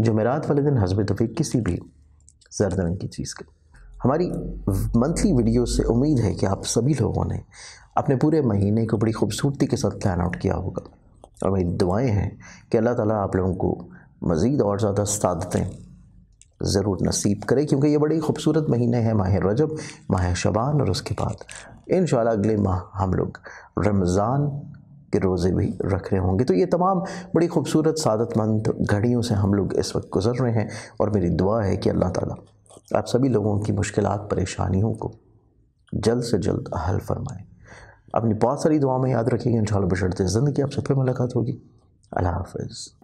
जुमेरात वाले दिन हस्ब तौफीक किसी भी ज़र्द रंग की चीज़ का। हमारी मंथली वीडियो से उम्मीद है कि आप सभी लोगों ने अपने पूरे महीने को बड़ी खूबसूरती के साथ प्लान आउट किया होगा और मेरी दुआएं हैं कि अल्लाह ताला आप लोगों को मज़ीद और ज़्यादा सादतें ज़रूर नसीब करे, क्योंकि ये बड़ी खूबसूरत महीने हैं माह रजब, माह शबान और उसके बाद इंशाल्लाह अगले माह हम लोग रमज़ान के रोज़े भी रख रहे होंगे। तो ये तमाम बड़ी खूबसूरत सादतमंद घड़ियों से हम लोग इस वक्त गुज़र रहे हैं और मेरी दुआ है कि अल्लाह ताला आप सभी लोगों की मुश्किलात परेशानियों को जल्द से जल्द हल फरमाएँ। अपनी बहुत सारी दुआ में याद रखिएगा। इंशाल्लाह बशर्ते ज़िंदगी आप सबसे मुलाकात होगी। अल्लाह हाफ़िज़।